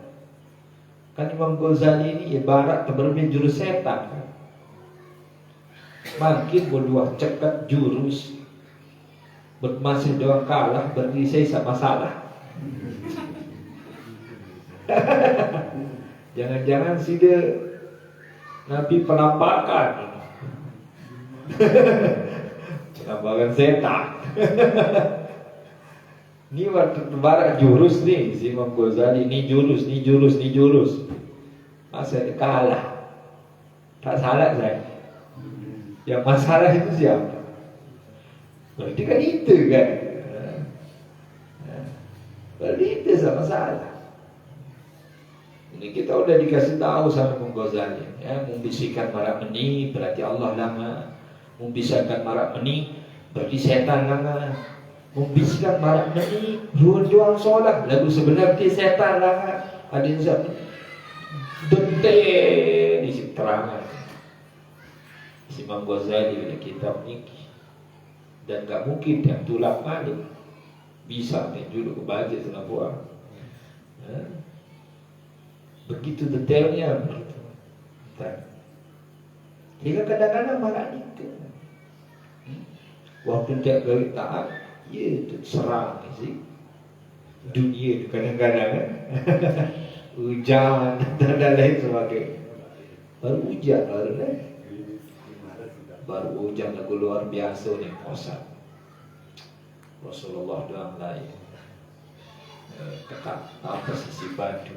Kan Imam Ghazali ini ibarat terbalik jurus setan kan. Makin berdua cekat jurus, bermasih doang kalah berdiri sama salah. Jangan-jangan sih dia Nabi penampakan. Penampakan setan. Ini waktu barat jurus nih si Imam Ghazali, ini jurus. Masa kalah. Tak salah saya. Yang masalah itu siapa? Berarti kan itu kan. Berarti itu sama salah. Ini kita udah dikasih tahu sama Imam Ghazali, ya, membisikkan marak meni berarti Allah lama, membisikkan marak meni berarti setan lama, membisikkan marak meni ruang juang solat lagu sebenarnya setan lama. Ada yang siapa? Dente di terangan Imam Ghazali pada kitab ini, dan gak mungkin yang tulang balik bisa nih dulu kebaca senang buah. Begitu detailnya begitu. Jika kadang-kadang marah itu, waktu dia gawe taat, ya itu serang sih. Dunia itu kadang-kadang kan, hujan dan lain sebagainya. Baru hujan baru hujan lagu luar biasa nih puasa. Rasulullah doang lain tetap apa sisi batu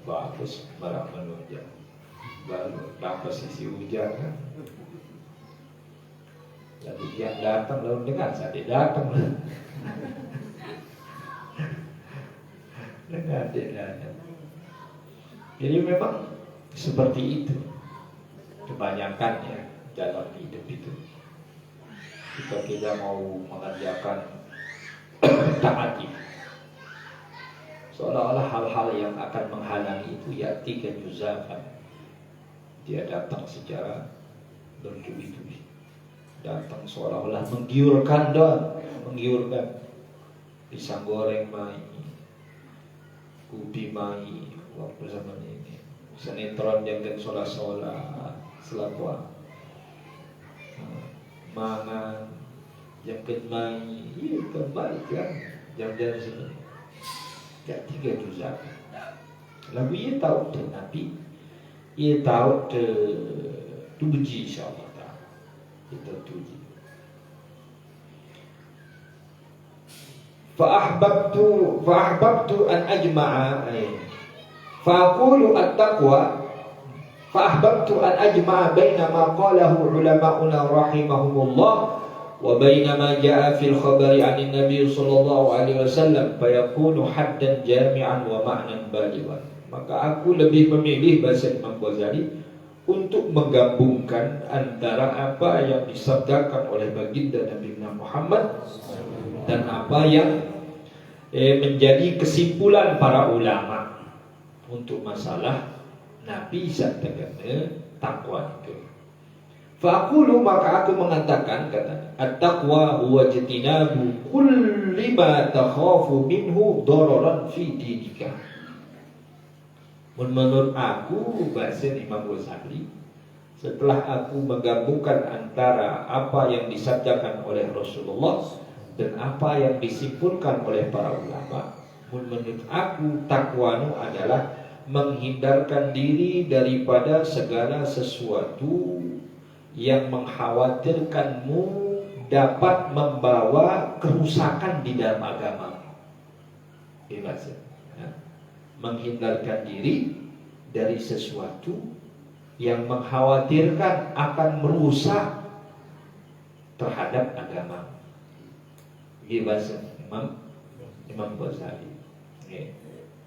bagus barang menunjang baru apa sisi hujan kan. Lalu dia datang lalu dengar saya datang dengar dia datang. Jadi memang seperti itu kebanyakan ya dalam hidup itu. Jika kita mau mengerjakan taat itu, seolah-olah hal-hal yang akan menghalangi itu yati kejuzakan. Dia datang secara bertubi-tubi, datang seolah-olah menggiurkan menggiurkan. Pisang goreng mai, kopi mai, waktu zaman ini sinetron jangan sola-sola selaku mangan jangan mai, iya kembali kan jam-jam sebenarnya tak 3 juzak. Lalu ia tahu tu Nabi, ia tahu tu benci insyaAllah ta'ala. Itu tuji. Fa'ahbabtu an ajma'a fa'aqulu at-taqwa fa'ahbabtu an ajma'a baina ma qalahu ulama'una rahimahumullah wa baina ma ja'a fil khabari 'anil nabi sallallahu alaihi wasallam fayakunu haddan jami'an wa ma'nan balighan. Maka aku lebih memilih bahasa Imam Ghazali untuk menggabungkan antara apa yang disabdakan oleh baginda Nabi Muhammad dan apa yang menjadi kesimpulan para ulama untuk masalah Nabi sabdakan takwa itu. Fa'aqulu maka aku mengatakan kata at-taqwa huwa jitinabu kulli ma takhafu minhu dararan fi dinika. Menurut aku bahasa Imam Ghazali, setelah aku menggabungkan antara apa yang disabdakan oleh Rasulullah dan apa yang disimpulkan oleh para ulama, menurut aku takwanu adalah menghindarkan diri daripada segala sesuatu yang mengkhawatirkanmu dapat membawa kerusakan di dalam agama. Bebas ya. Menghindarkan diri dari sesuatu yang mengkhawatirkan akan merusak terhadap agama. Bebas Imam Ghazali.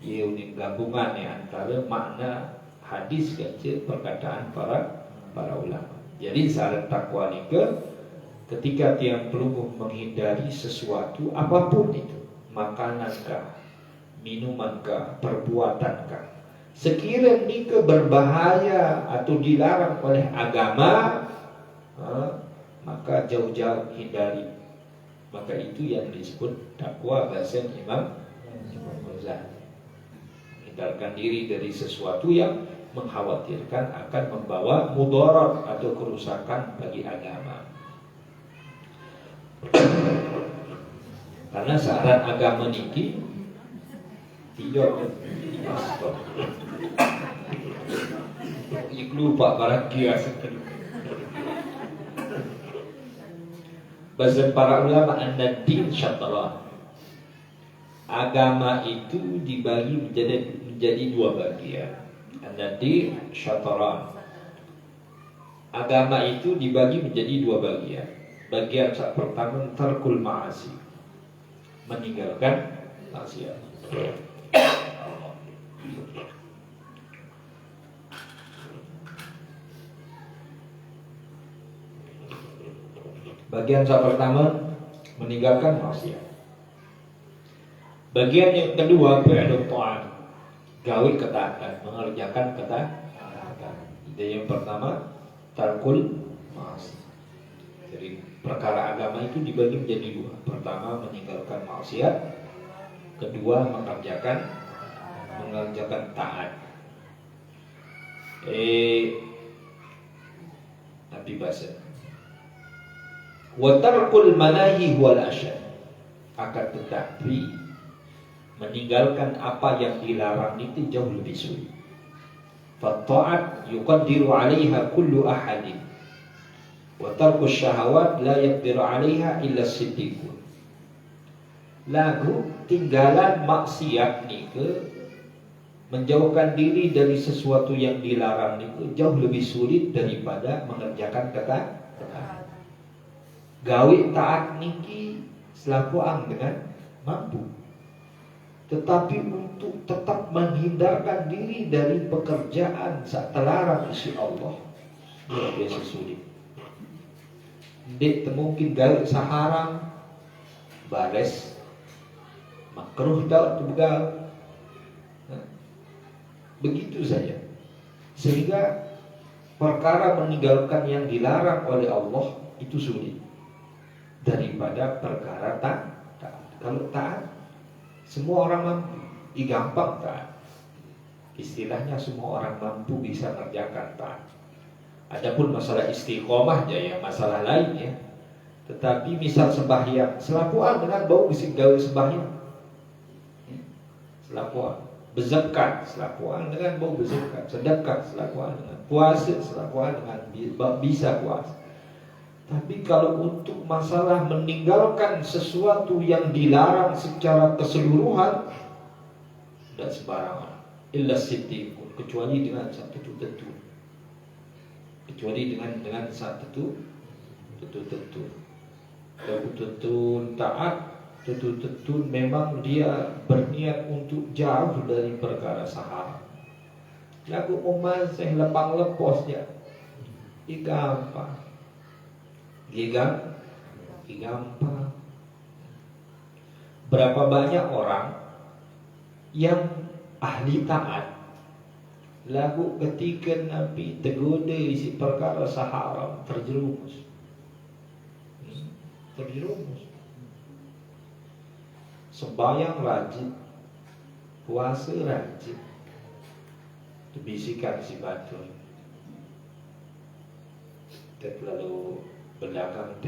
Ia unik gabungan antara makna hadis dan perkataan para ulama. Jadi syarat takwa ni ketika tiang perlu menghindari sesuatu apapun itu, makanankah, minumankah, perbuatankah, sekiranya ni berbahaya atau dilarang oleh agama, maka jauh-jauh hindari. Maka itu yang disebut takwa bahasa Imam Ghazali. Hindarkan diri dari sesuatu yang mengkhawatirkan akan membawa mudarat atau kerusakan bagi agama. Karena syarat agama niki tidak lupa para kias. Bahasa para ulama an-din syatran. Agama itu dibagi menjadi 2 bagian. An-din syatran. Agama itu dibagi menjadi 2 bagian. Bagian pertama tarkul ma'asi, meninggalkan maksiat. Bagian pertama meninggalkan maksiat. Bagian yang kedua fi'lu ta'at, gawe ketaatan, mengerjakan ketaatan. Ide yang pertama tarkul ma'asi. Jadi perkara agama itu dibagi menjadi 2. Pertama meninggalkan maksiat, kedua mengerjakan taat. Nabi bahasa wa tarkul manahi wal asyad, akan tetapi meninggalkan apa yang dilarang itu jauh lebih sulit. Fatta'at yuqaddiru 'alaiha kullu ahadin wa tarku syahawat la yaqdiru 'alaiha illa siddiqun. Lagu tinggalan maksiat nike, menjauhkan diri dari sesuatu yang dilarang nike jauh lebih sulit daripada mengerjakan ketaatan. Gawe taat niki selaku ang dengan mampu. Tetapi untuk tetap menghindarkan diri dari pekerjaan saat terlarang isi Allah luar biasa sulit. Dek mungkin gawe saharam bares makruh daud begal. Begitu saja. Sehingga perkara meninggalkan yang dilarang oleh Allah itu sulit daripada perkara taat. Kalau taat semua orang mampu, gampang taat. Istilahnya semua orang mampu bisa mengerjakan taat. Adapun masalah istiqomah ya masalah lain ya. Tetapi misal sembahyang, selakuan dengan bau bisik gawe sembahyang. Selakuan berzakat, selakuan dengan bau berzakat, sedekah, selakuan dengan puasa, selakuan dengan bisa puasa. Tapi kalau untuk masalah meninggalkan sesuatu yang dilarang secara keseluruhan, tidak sembarangan. Illa siddiqun, kecuali dengan satu tertentu. Kecuali dengan satu tertentu. Betul-betul taat, betul-betul memang dia berniat untuk jauh dari perkara saham. Lagu umat saya lepang leposnya, gampang. Gampang. Berapa banyak orang yang ahli taat lagu ketika Nabi tergoda isi perkara saharam terjerumus. Sembayang rajin, puasa rajin, bisikan si batul. Lalu berdagang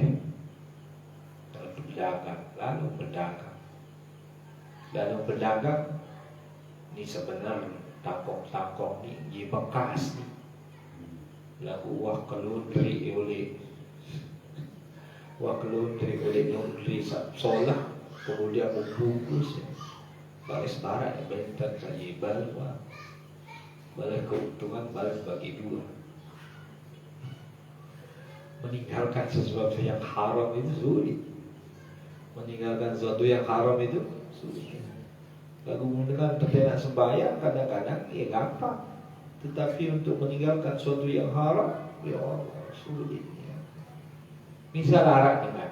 lalu berdagang ini sebenarnya takok ni bekas ni lagu wah kelundri oleh laundry solah kemudian membungkus baris barat bentar saja balas keuntungan balas bagi dua. Meninggalkan sesuatu yang haram itu sulit. Meninggalkan sesuatu yang haram itu sulit. Lalu dengan terkena sembahyang kadang-kadang ya gampang. Tetapi untuk meninggalkan sesuatu yang haram ya Allah sulit ya. Misal arak dengan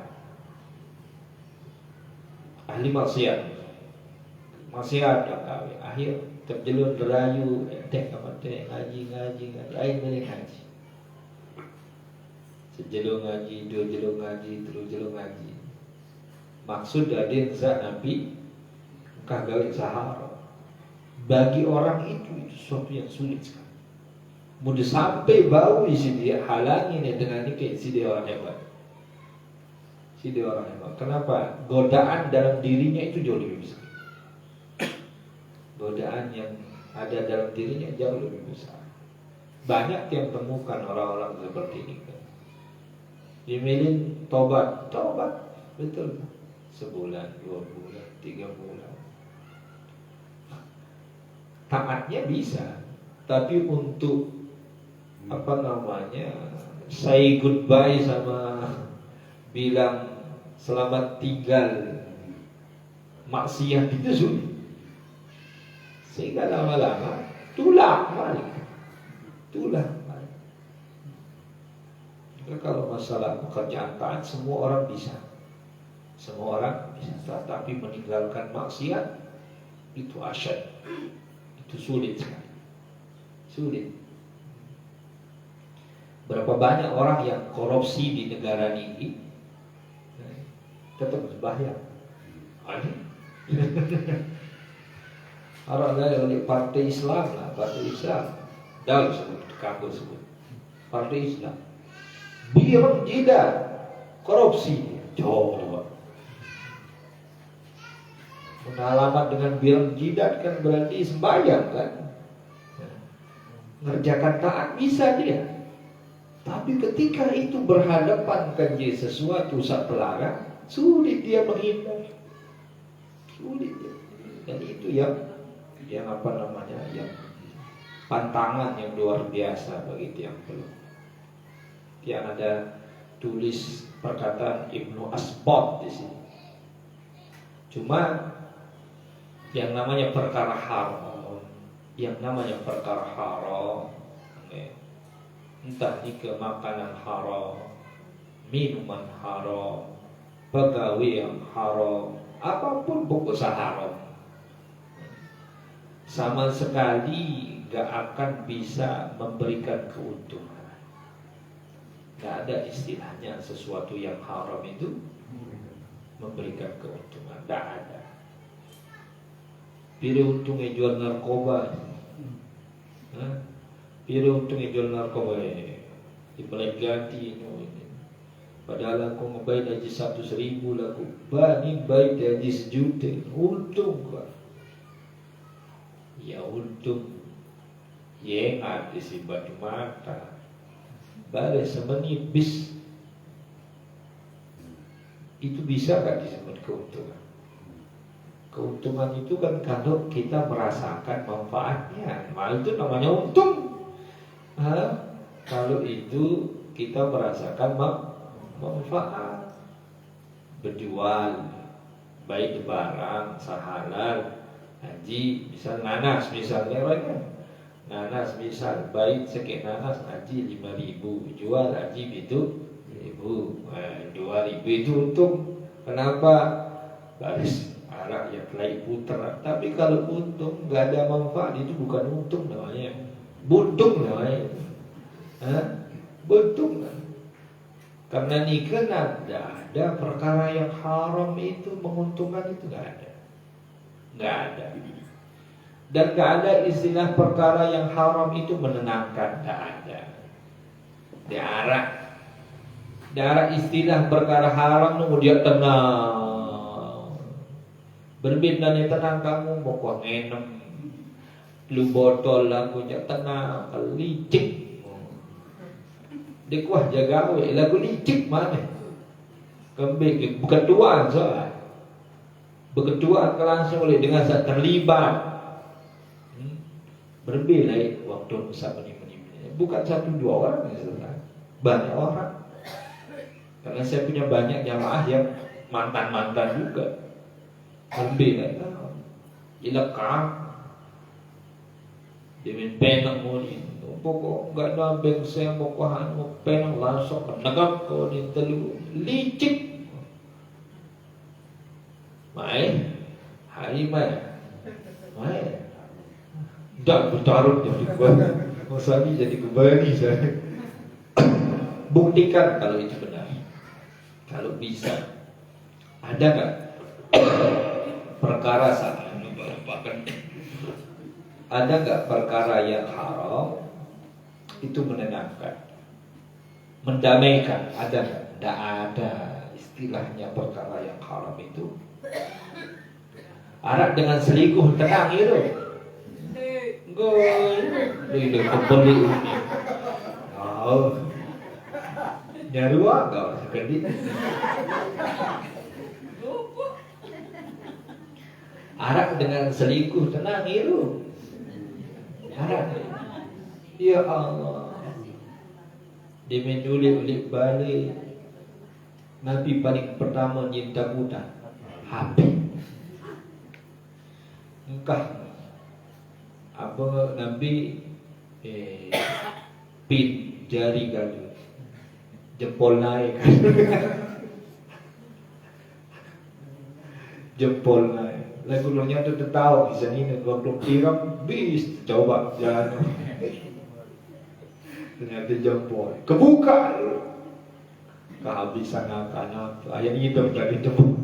ahli maksiat yang kawin akhir terjelur derayu ngaji ain boleh ngaji. Sejelur ngaji, dua jelur ngaji, terus jelur ngaji. Maksud dari zat Nabi kagak sahara. Bagi orang itu sesuatu yang sulit sekali. Mudah sampai bau isi dia halangi dengan ini isi dia orang hebat. Kenapa? Godaan dalam dirinya itu jauh lebih besar. Godaan yang ada dalam dirinya jauh lebih besar. Banyak yang temukan orang-orang seperti ini. Dimilin tobat betul, sebulan, 2 bulan, 3 bulan. Taatnya bisa, tapi untuk say goodbye sama bilang selamat tinggal maksiat itu sulit. Sehingga lama-lama tulang balik. Kalau masalah pekerjaan taat semua orang bisa, tapi meninggalkan maksiat itu asyad, itu sulit sekali, sulit. Berapa banyak orang yang korupsi di negara ini tetap sembahyang. Orang dari partai Islam dah sebut kabur sebut partai Islam. Biar jidat korupsi coba pengalaman dengan biar jidat kan berarti sembahyang kan ngerjakan taat bisa dia. Tapi ketika itu berhadapan dengan sesuatu sak pelarang, sulit dia menghindar. Sulit dia. Dan itu yang apa namanya, yang pantangan yang luar biasa bagi tiang peluk. Yang ada tulis perkataan Ibnu Asbot di sini. Cuma yang namanya perkara haram, entah itu makanan haram, minuman haram, pegawai yang haram, apapun pokoknya haram, sama sekali gak akan bisa memberikan keuntungan. Gak ada istilahnya sesuatu yang haram itu memberikan keuntungan, gak ada. Pilih untungnya jual narkoba, pilih untungnya jual narkoba dibalik ganti ini. Padahal aku ngebayar gaji 100.000 laku, bani bayar gaji 1 juta, untung kok. Ya untung, yang ada si batu mata, balik semenipis, itu bisa gak disebut keuntungan? Keuntungan itu kan kalau kita merasakan manfaatnya, malah itu namanya untung. Kalau itu kita merasakan manfaat, berjual, baik barang sehalal, haji, misal nanas, misalnya nanas, misal baik sekek nanas, haji 5.000, jual haji itu 1.000, 2.000 itu untung. Kenapa? Baris arak yang telah putar. Tapi kalau untung nggak ada manfaat, itu bukan untung namanya, buntung namanya. Buntung. Karena nikah ada perkara yang haram itu menguntungkan, itu nggak ada. Dan nggak ada istilah perkara yang haram itu menenangkan, nggak ada. Darat istilah perkara haram nunggu dia tenang. Berbeda nih tenang kamu mau kau ngenem, lu botol lagu tenang, licik. Dekuah jaga we lagu licik mana? Kembali beketuaan soal. Beketuaan langsung oleh dengan saat terlibat. Berbeda waktu bersama ini. Bukan 1-2 orang ya, banyak orang. Karena saya punya banyak jamaah yang mantan-mantan juga. Berbeda ilakam dengan penang muni pokok nggak nambeng saya mokohan mau penang langsung menegak kau di telu licik mai hari mai dak bertaruh jadi kembali jadi kembali saya buktikan kalau itu benar, kalau bisa. Ada nggak perkara ada nggak perkara yang haram itu menenangkan, mendamaikan? Ada nggak? Tidak ada istilahnya perkara yang haram itu. Arak dengan selingkuh tenang itu. Itu kembali. Nyarua nggak sekali. Arak dengan selingkuh tenang itu. Arak. Ya Allah. Dimenulik balik. Nabi paling pertama cinta muda Habib. Engkah apa Nabi pin jari kali jempol naik jempol naik. Lagu-lagunya tu tahu di sini waktu kiram bis coba jalan. Ternyata jempol kebuka kehabisan anak-anak ayat hidup dari tepuk.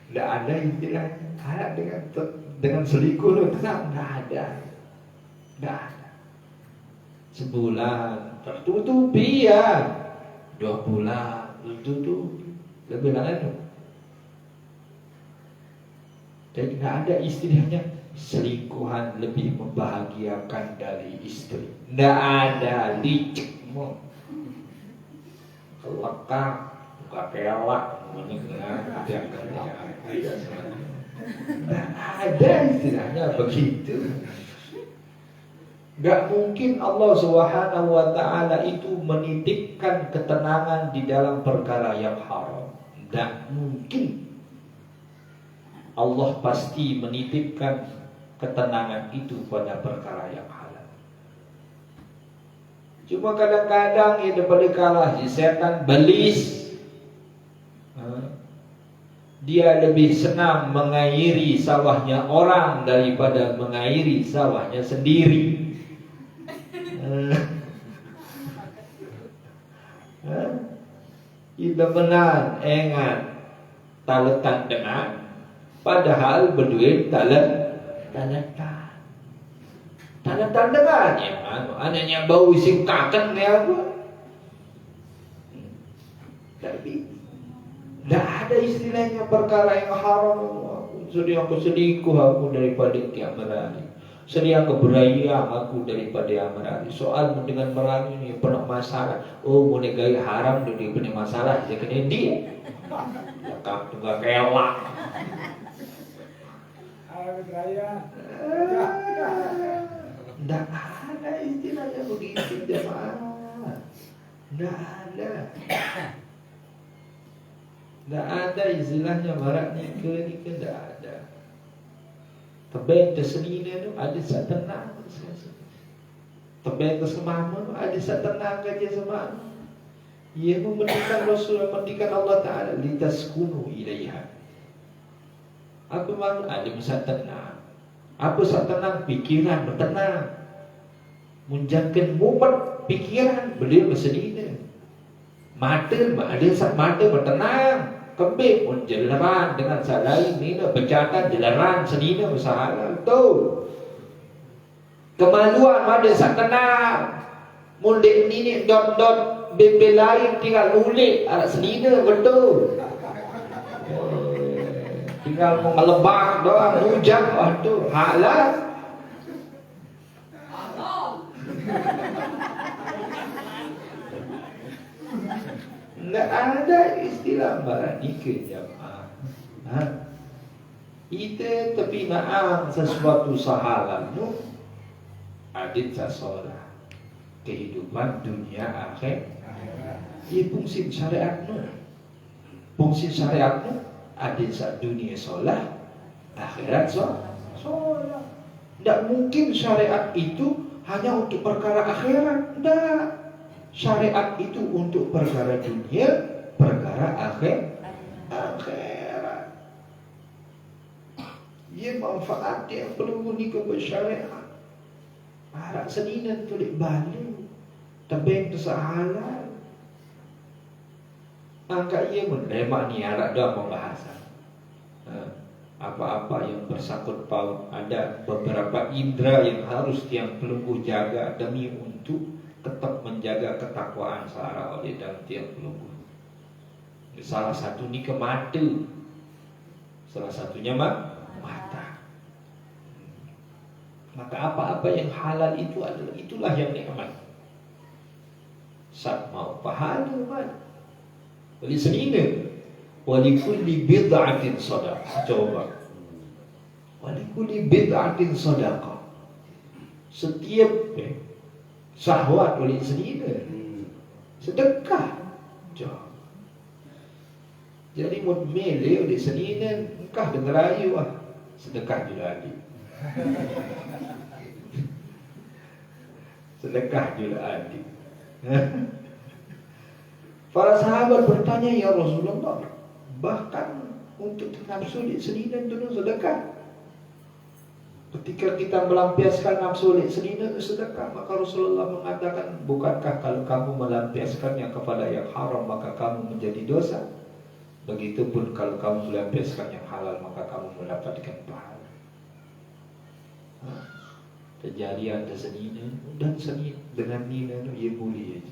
Tidak ada istilah anak dengan selingkuh lo tenang, tidak ada. Sebulan tertutupi ya, 2 bulan tertutupi, lebih lama itu. Jadi tidak ada istilahnya selingkuhan lebih membahagiakan dari istri. Nggak ada licikmu kelekang buka kelak menengah yang kerja. Nggak ada istilahnya begitu. Gak mungkin Allah Subhanahu wa ta'ala itu menitipkan ketenangan di dalam perkara yang haram. Gak mungkin. Allah pasti menitipkan ketenangan itu pada perkara yang halal. Cuma kadang-kadang ya daripada kalah si setan belis, dia lebih senang mengairi sawahnya orang daripada mengairi sawahnya sendiri. Kita benar engat taletan dengan, padahal berduit taletan dengan ya anaknya bau isi kaken ya apa. Tapi tidak ada istilahnya perkara yang haram. Aku selingkuh aku daripada kiamat hari. Sedia keberayaan aku daripada amarali. Soal dengan merani ini penuh masalah. Oh, mau negai haram dari penuh masalah. Saya kena dia. Kak tunggal kelak. Tidak ada istilahnya begitu jemaah. Tidak ada. Tidak ada istilahnya barat nikah tidak ada. Tebing tersenina tu ada saat tenang. Tebing tersemama ada saat tenang kerja semama. Ia mementingkan Rasul, mementingkan Allah Ta'ala litaskunu ilaiha. Apa maksud? Ada saat tenang. Apa saat tenang? Pikiran bertenang. Menjangkan mumet pikiran beliau bersenina. Mata ada saat mata bertenang. Kembali pun jelaran dengan salah ini bercakap jelaran senina bersalah tu. Kemaluan ada sak tenang. Mundik ini dot bebe lain tinggal ulik anak senina betul. Tinggal mengelebak doang hujan tu halal. Tidak ada istilah barang nikah jamaah. Kita tapi naam sesuatu sahalan tu adit sasolah kehidupan dunia akhir. Ia fungsi syariat tu. Fungsi syariat tu adit sa dunia solah akhirat solah. Tidak mungkin syariat itu hanya untuk perkara akhirat. Tidak. Syariat itu untuk perkara dunia, perkara akhirat. Ia manfaat yang perlu nikah bersyariat. Harap senina tulik balik, tebing tersahalan. Angkat ia menerima ni harap dah pembahasan. Apa-apa yang bersangkut paut, ada beberapa indera yang harus tiang pelunggu jaga demi untuk tetap menjaga ketakwaan seara oleh dalam tiap pelunggu. Salah satu ni ke mata. Salah satunya mata. Maka apa-apa yang halal itu adalah itulah yang nikmat. Saat mau pahala kan. Oleh senina walikulli bid'atin sadaqah. Coba. Walikulli bid'atin sadaqah. Setiap syahwat oleh senina sedekah. Jadi mud mele oleh senina engkah dengerayu sedekah juga adik. Sedekah juga adik. Para sahabat bertanya, ya Rasulullah, bahkan untuk nafsu di senina itu sedekah. Ketika kita melampiaskan nafsu oleh senina itu sedekah, maka Rasulullah mengatakan, bukankah kalau kamu melampiaskannya kepada yang haram maka kamu menjadi dosa? Begitupun kalau kamu melampiaskan yang halal maka kamu mendapatkan pahala. Terjadi ada senina dan senina dengan nina itu ia mulia.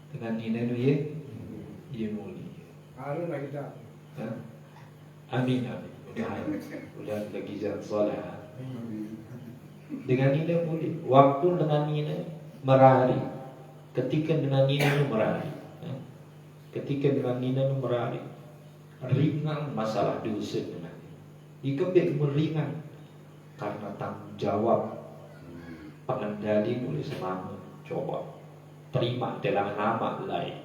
Dengan nina itu ia mulia. Harunlah kita. Amin amin. udah lagi jalan soleh. Dengan ini boleh. Waktu dengan ini merari. Ketika dengan ini merari. Ketika dengan ini merari. Ringan masalah dosa dengan. Dikembali meringan karena tanggung jawab pengendali boleh semangat. Coba terima dalam nama lain.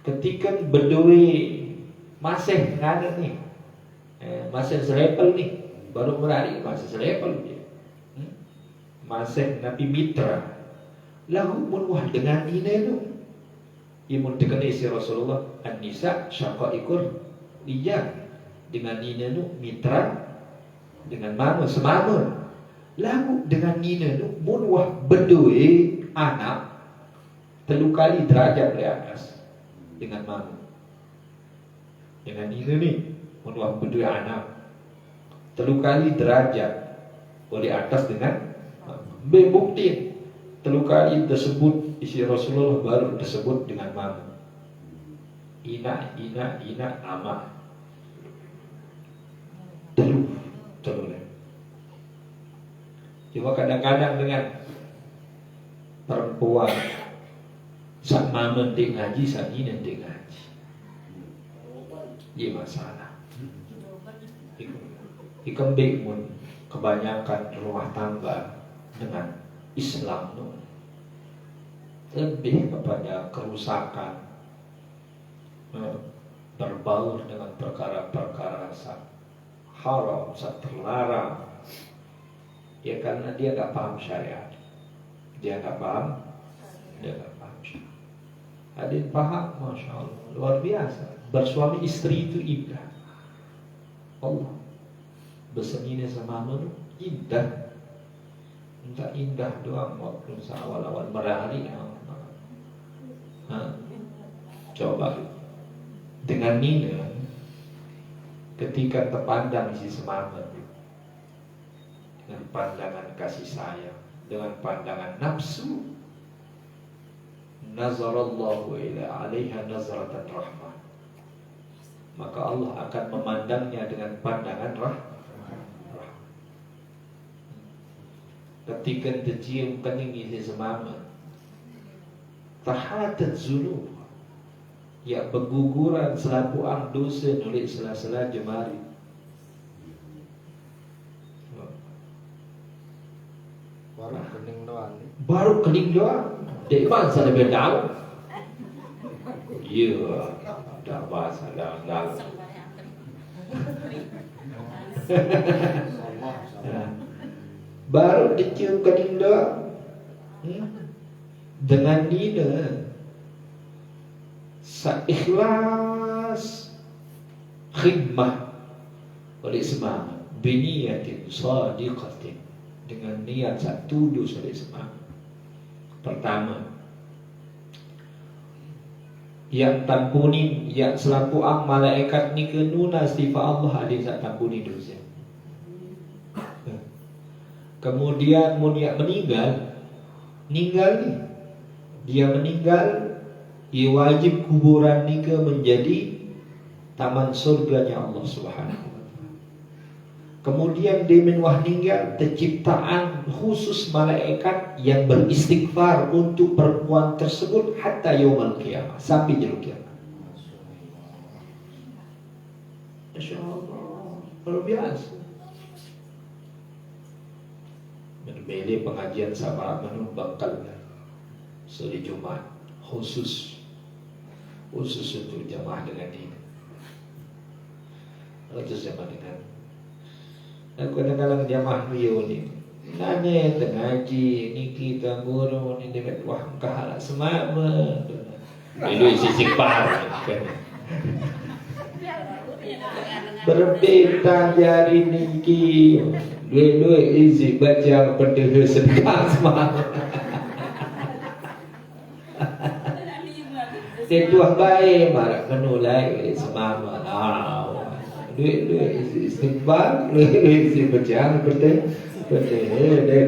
Ketika berdua masih ngada nih, masih selepel nih, baru berari masih selepel dia, masih nabi mitra, lalu munwah dengan ini tu, imun tekani si Rasulullah, an-nisa syaqaiqul rijal, dengan ini tu mitra, dengan mama semama, lalu dengan ini tu munwah berdua anak, telu kali derajat di atas dengan mama. Dengan ini nih, munwah berdua anak, telu kali derajat oleh atas dengan bukti. Telu kali tersebut isi Rasulullah baru tersebut dengan mama. Ina ama. Telu. Cuma kadang-kadang dengan perempuan saat mama dek ngaji, saat ini dek ngaji. Ia masalah. Ikembik pun kebanyakan rumah tangga dengan Islam tu lebih kepada kerusakan, berbaur dengan perkara-perkara haram, terlarang. Ya karena dia tak paham syariat, dia tak paham syariat. Adin paham, masya Allah, luar biasa. Bersuami istri itu indah. Allah bersenina sama malu indah. Entah indah doang waktu awal-awal merahari. Coba dengan Nina ketika terpandang isi semangat dengan pandangan kasih sayang, dengan pandangan nafsu, nazarallahu ila alaiha nazratan rahmah, maka Allah akan memandangnya dengan pandangan rahmah. Ketika tercium kening isi semangat, tahatat zunub, ya berguguran selapuan dosa oleh sela-sela jemari. Baru kening doang. Dek bangsa lebih tahu. Ya, dah bahasa dalam. Baru dicium kening doang. Dengan dina seikhlas khidmah oleh semangat biniyatin sadiqatin, dengan niat satu dus oleh semangat. Pertama, yang tampuni, yang selaku ang malaikat ni kenuna istighfar Allah ada yang tampuni dosa. Kemudian mun yang meninggal ni, dia meninggal, ia wajib kuburan ni menjadi taman surganya Allah Subhanahu. Kemudian dia menwah meninggal, terciptaan khusus malaikat yang beristighfar untuk perempuan tersebut hatta yaumul qiyamah, sampai jero kiamat. Masyaallah, luar biasa. Menbeli pengajian sama menu bakal sore Jumat khusus untuk jamaah dengan ini. Khusus jamaah dengan. Aku kadang-kadang jamaah beliau ni nanya tengaji ni kita guru ni dekat wah kahala semama itu isi par berbeda jari niki dua isi baca pedih sedekah semama setuah baik marak menulai semama duit istighfar, duit isi bacaan betul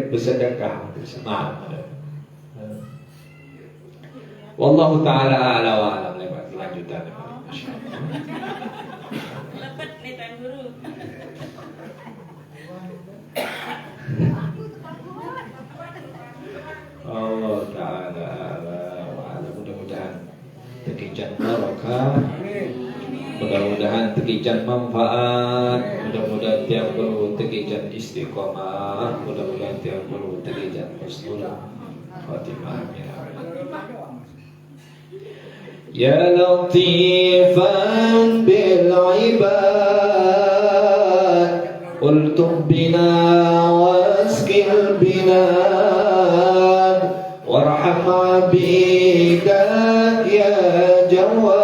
bersedekah semangat. Wallahu taala ala wa alam. Lanjutan. Allah Ta'ala wa'ala. Mudah-mudahan tekijan barokah, mudah-mudahan tekijan manfaat, mudah-mudahan tiap perlu tekijan istiqomah, mudah-mudahan tiap perlu tekijan husnul khatimah. Ya latifan bil ibad ultuf bina waskil bilad warham abidak ya jawad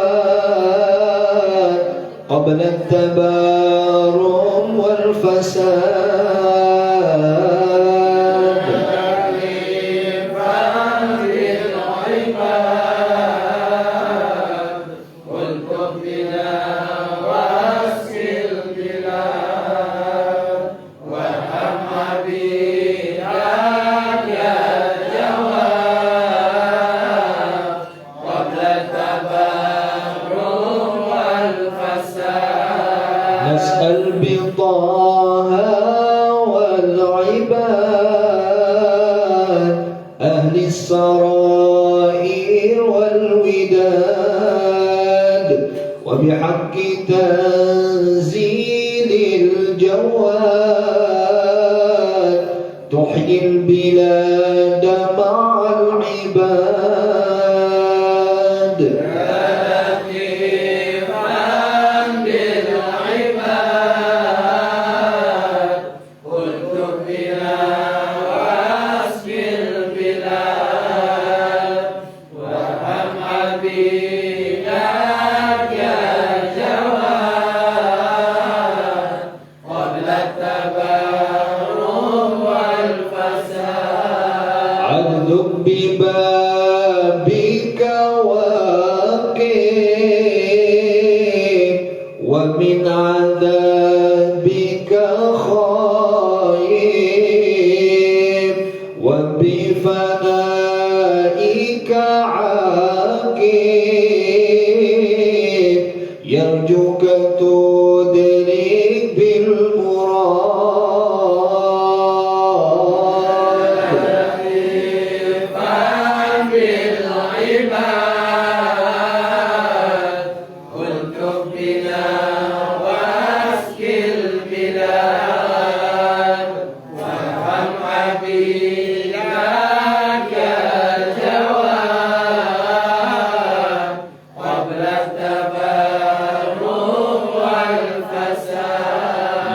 qabla at-tabarum wal fasad. السرائر والوداد وبحق تنزيل الجواد تحيي البلاد مع العباد. ببابك واقف ومن عذابك خايف وبفنائك عاكف يرجوك تدرك بالمراد.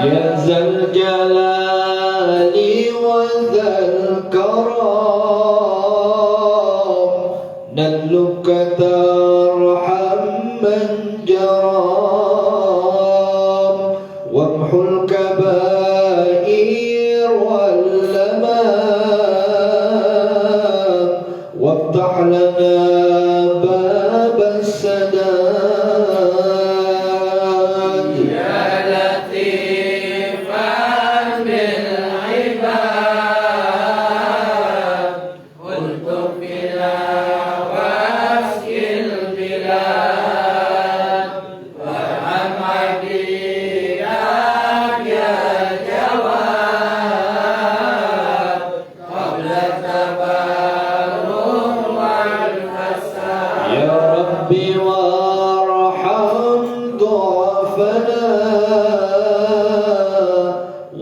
يا ذا الجلال وذا الكرام نلك ترحم من جرام وامحو الكبائر واللمام وافتح لنا باب السداد.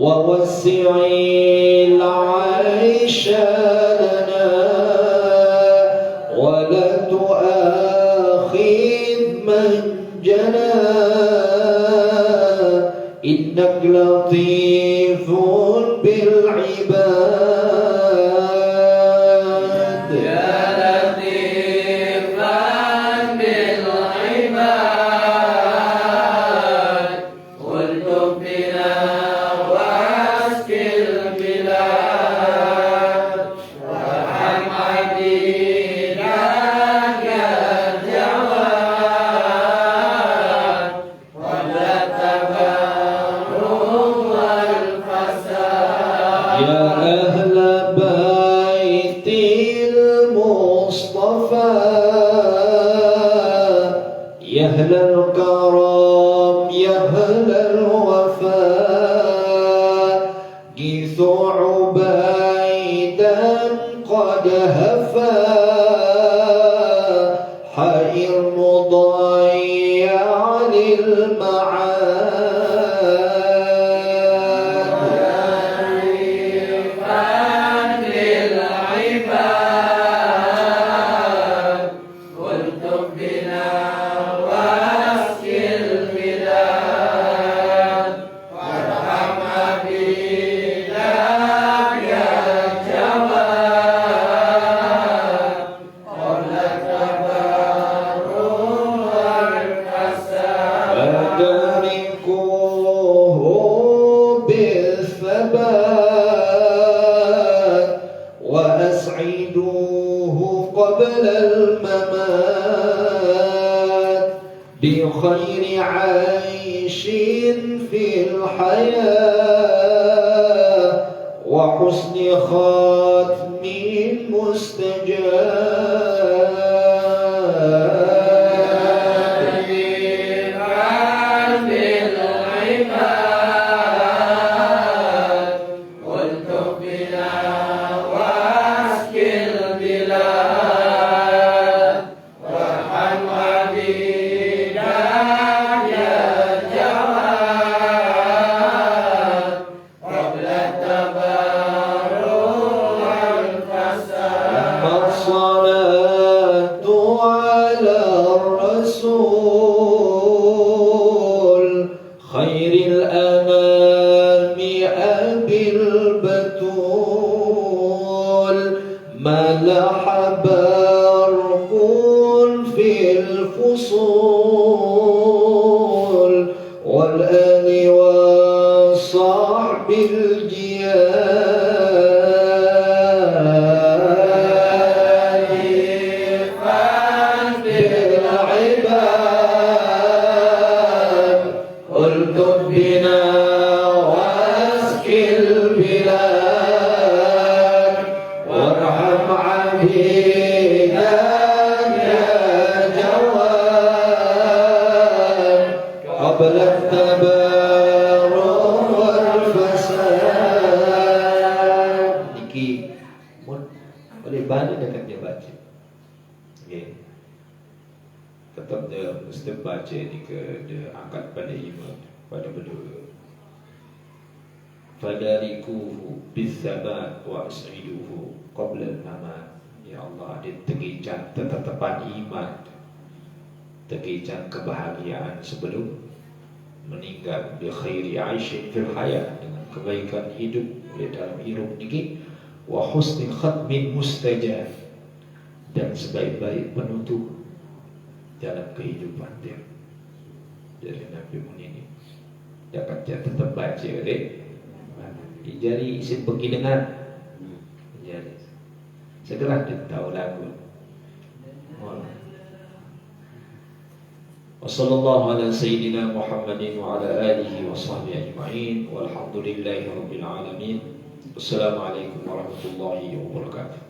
ووسع العيش لنا ولا تؤاخذ من جنى إنك لطيف بالعباد. يا أهل جيث عبيدا قد هفا حائر مضيع للمعاد بخير عيش في الحياة وحسن خاتم مستجاب بالعباد والتب بنا واسك البلاد وارحم عبيدنا يا جواد قبل التبرع والفساد الصلاة على الرسول خير الأنام أبي البتول ملح برق في الفصول والآل والصحب الجياد بالعباد والتب بنا واسك البلاد وارحم عبيدنا يا جواد قبل التبرع والفساد. Niki mun boleh banyak dekat dia baca. Okay. Tetap dia mesti baca ni ke dia angkat pada iman pada berdua. Fadarikuhu bisabat wa as'iduhu qabla al-mamat. Ya Allah, dia tegijan tetetapan iman, tegijan kebahagiaan sebelum meninggal, bi khairi aishin fil hayat, dengan kebaikan hidup di dalam hidup ini, wa husni khatmin mustajab, dan sebaik-baik penutup dalam kehidupan dia. Dari Nabi ini dapat dia tetap baca oleh jadi isi pergi dengar jadi segera dia tahu lagu. Wassallallahu ala sayyidina Muhammadin wa ala alihi wa sahbihi ajma'in walhamdulillahi rabbil alamin. Wassalamualaikum warahmatullahi wabarakatuh.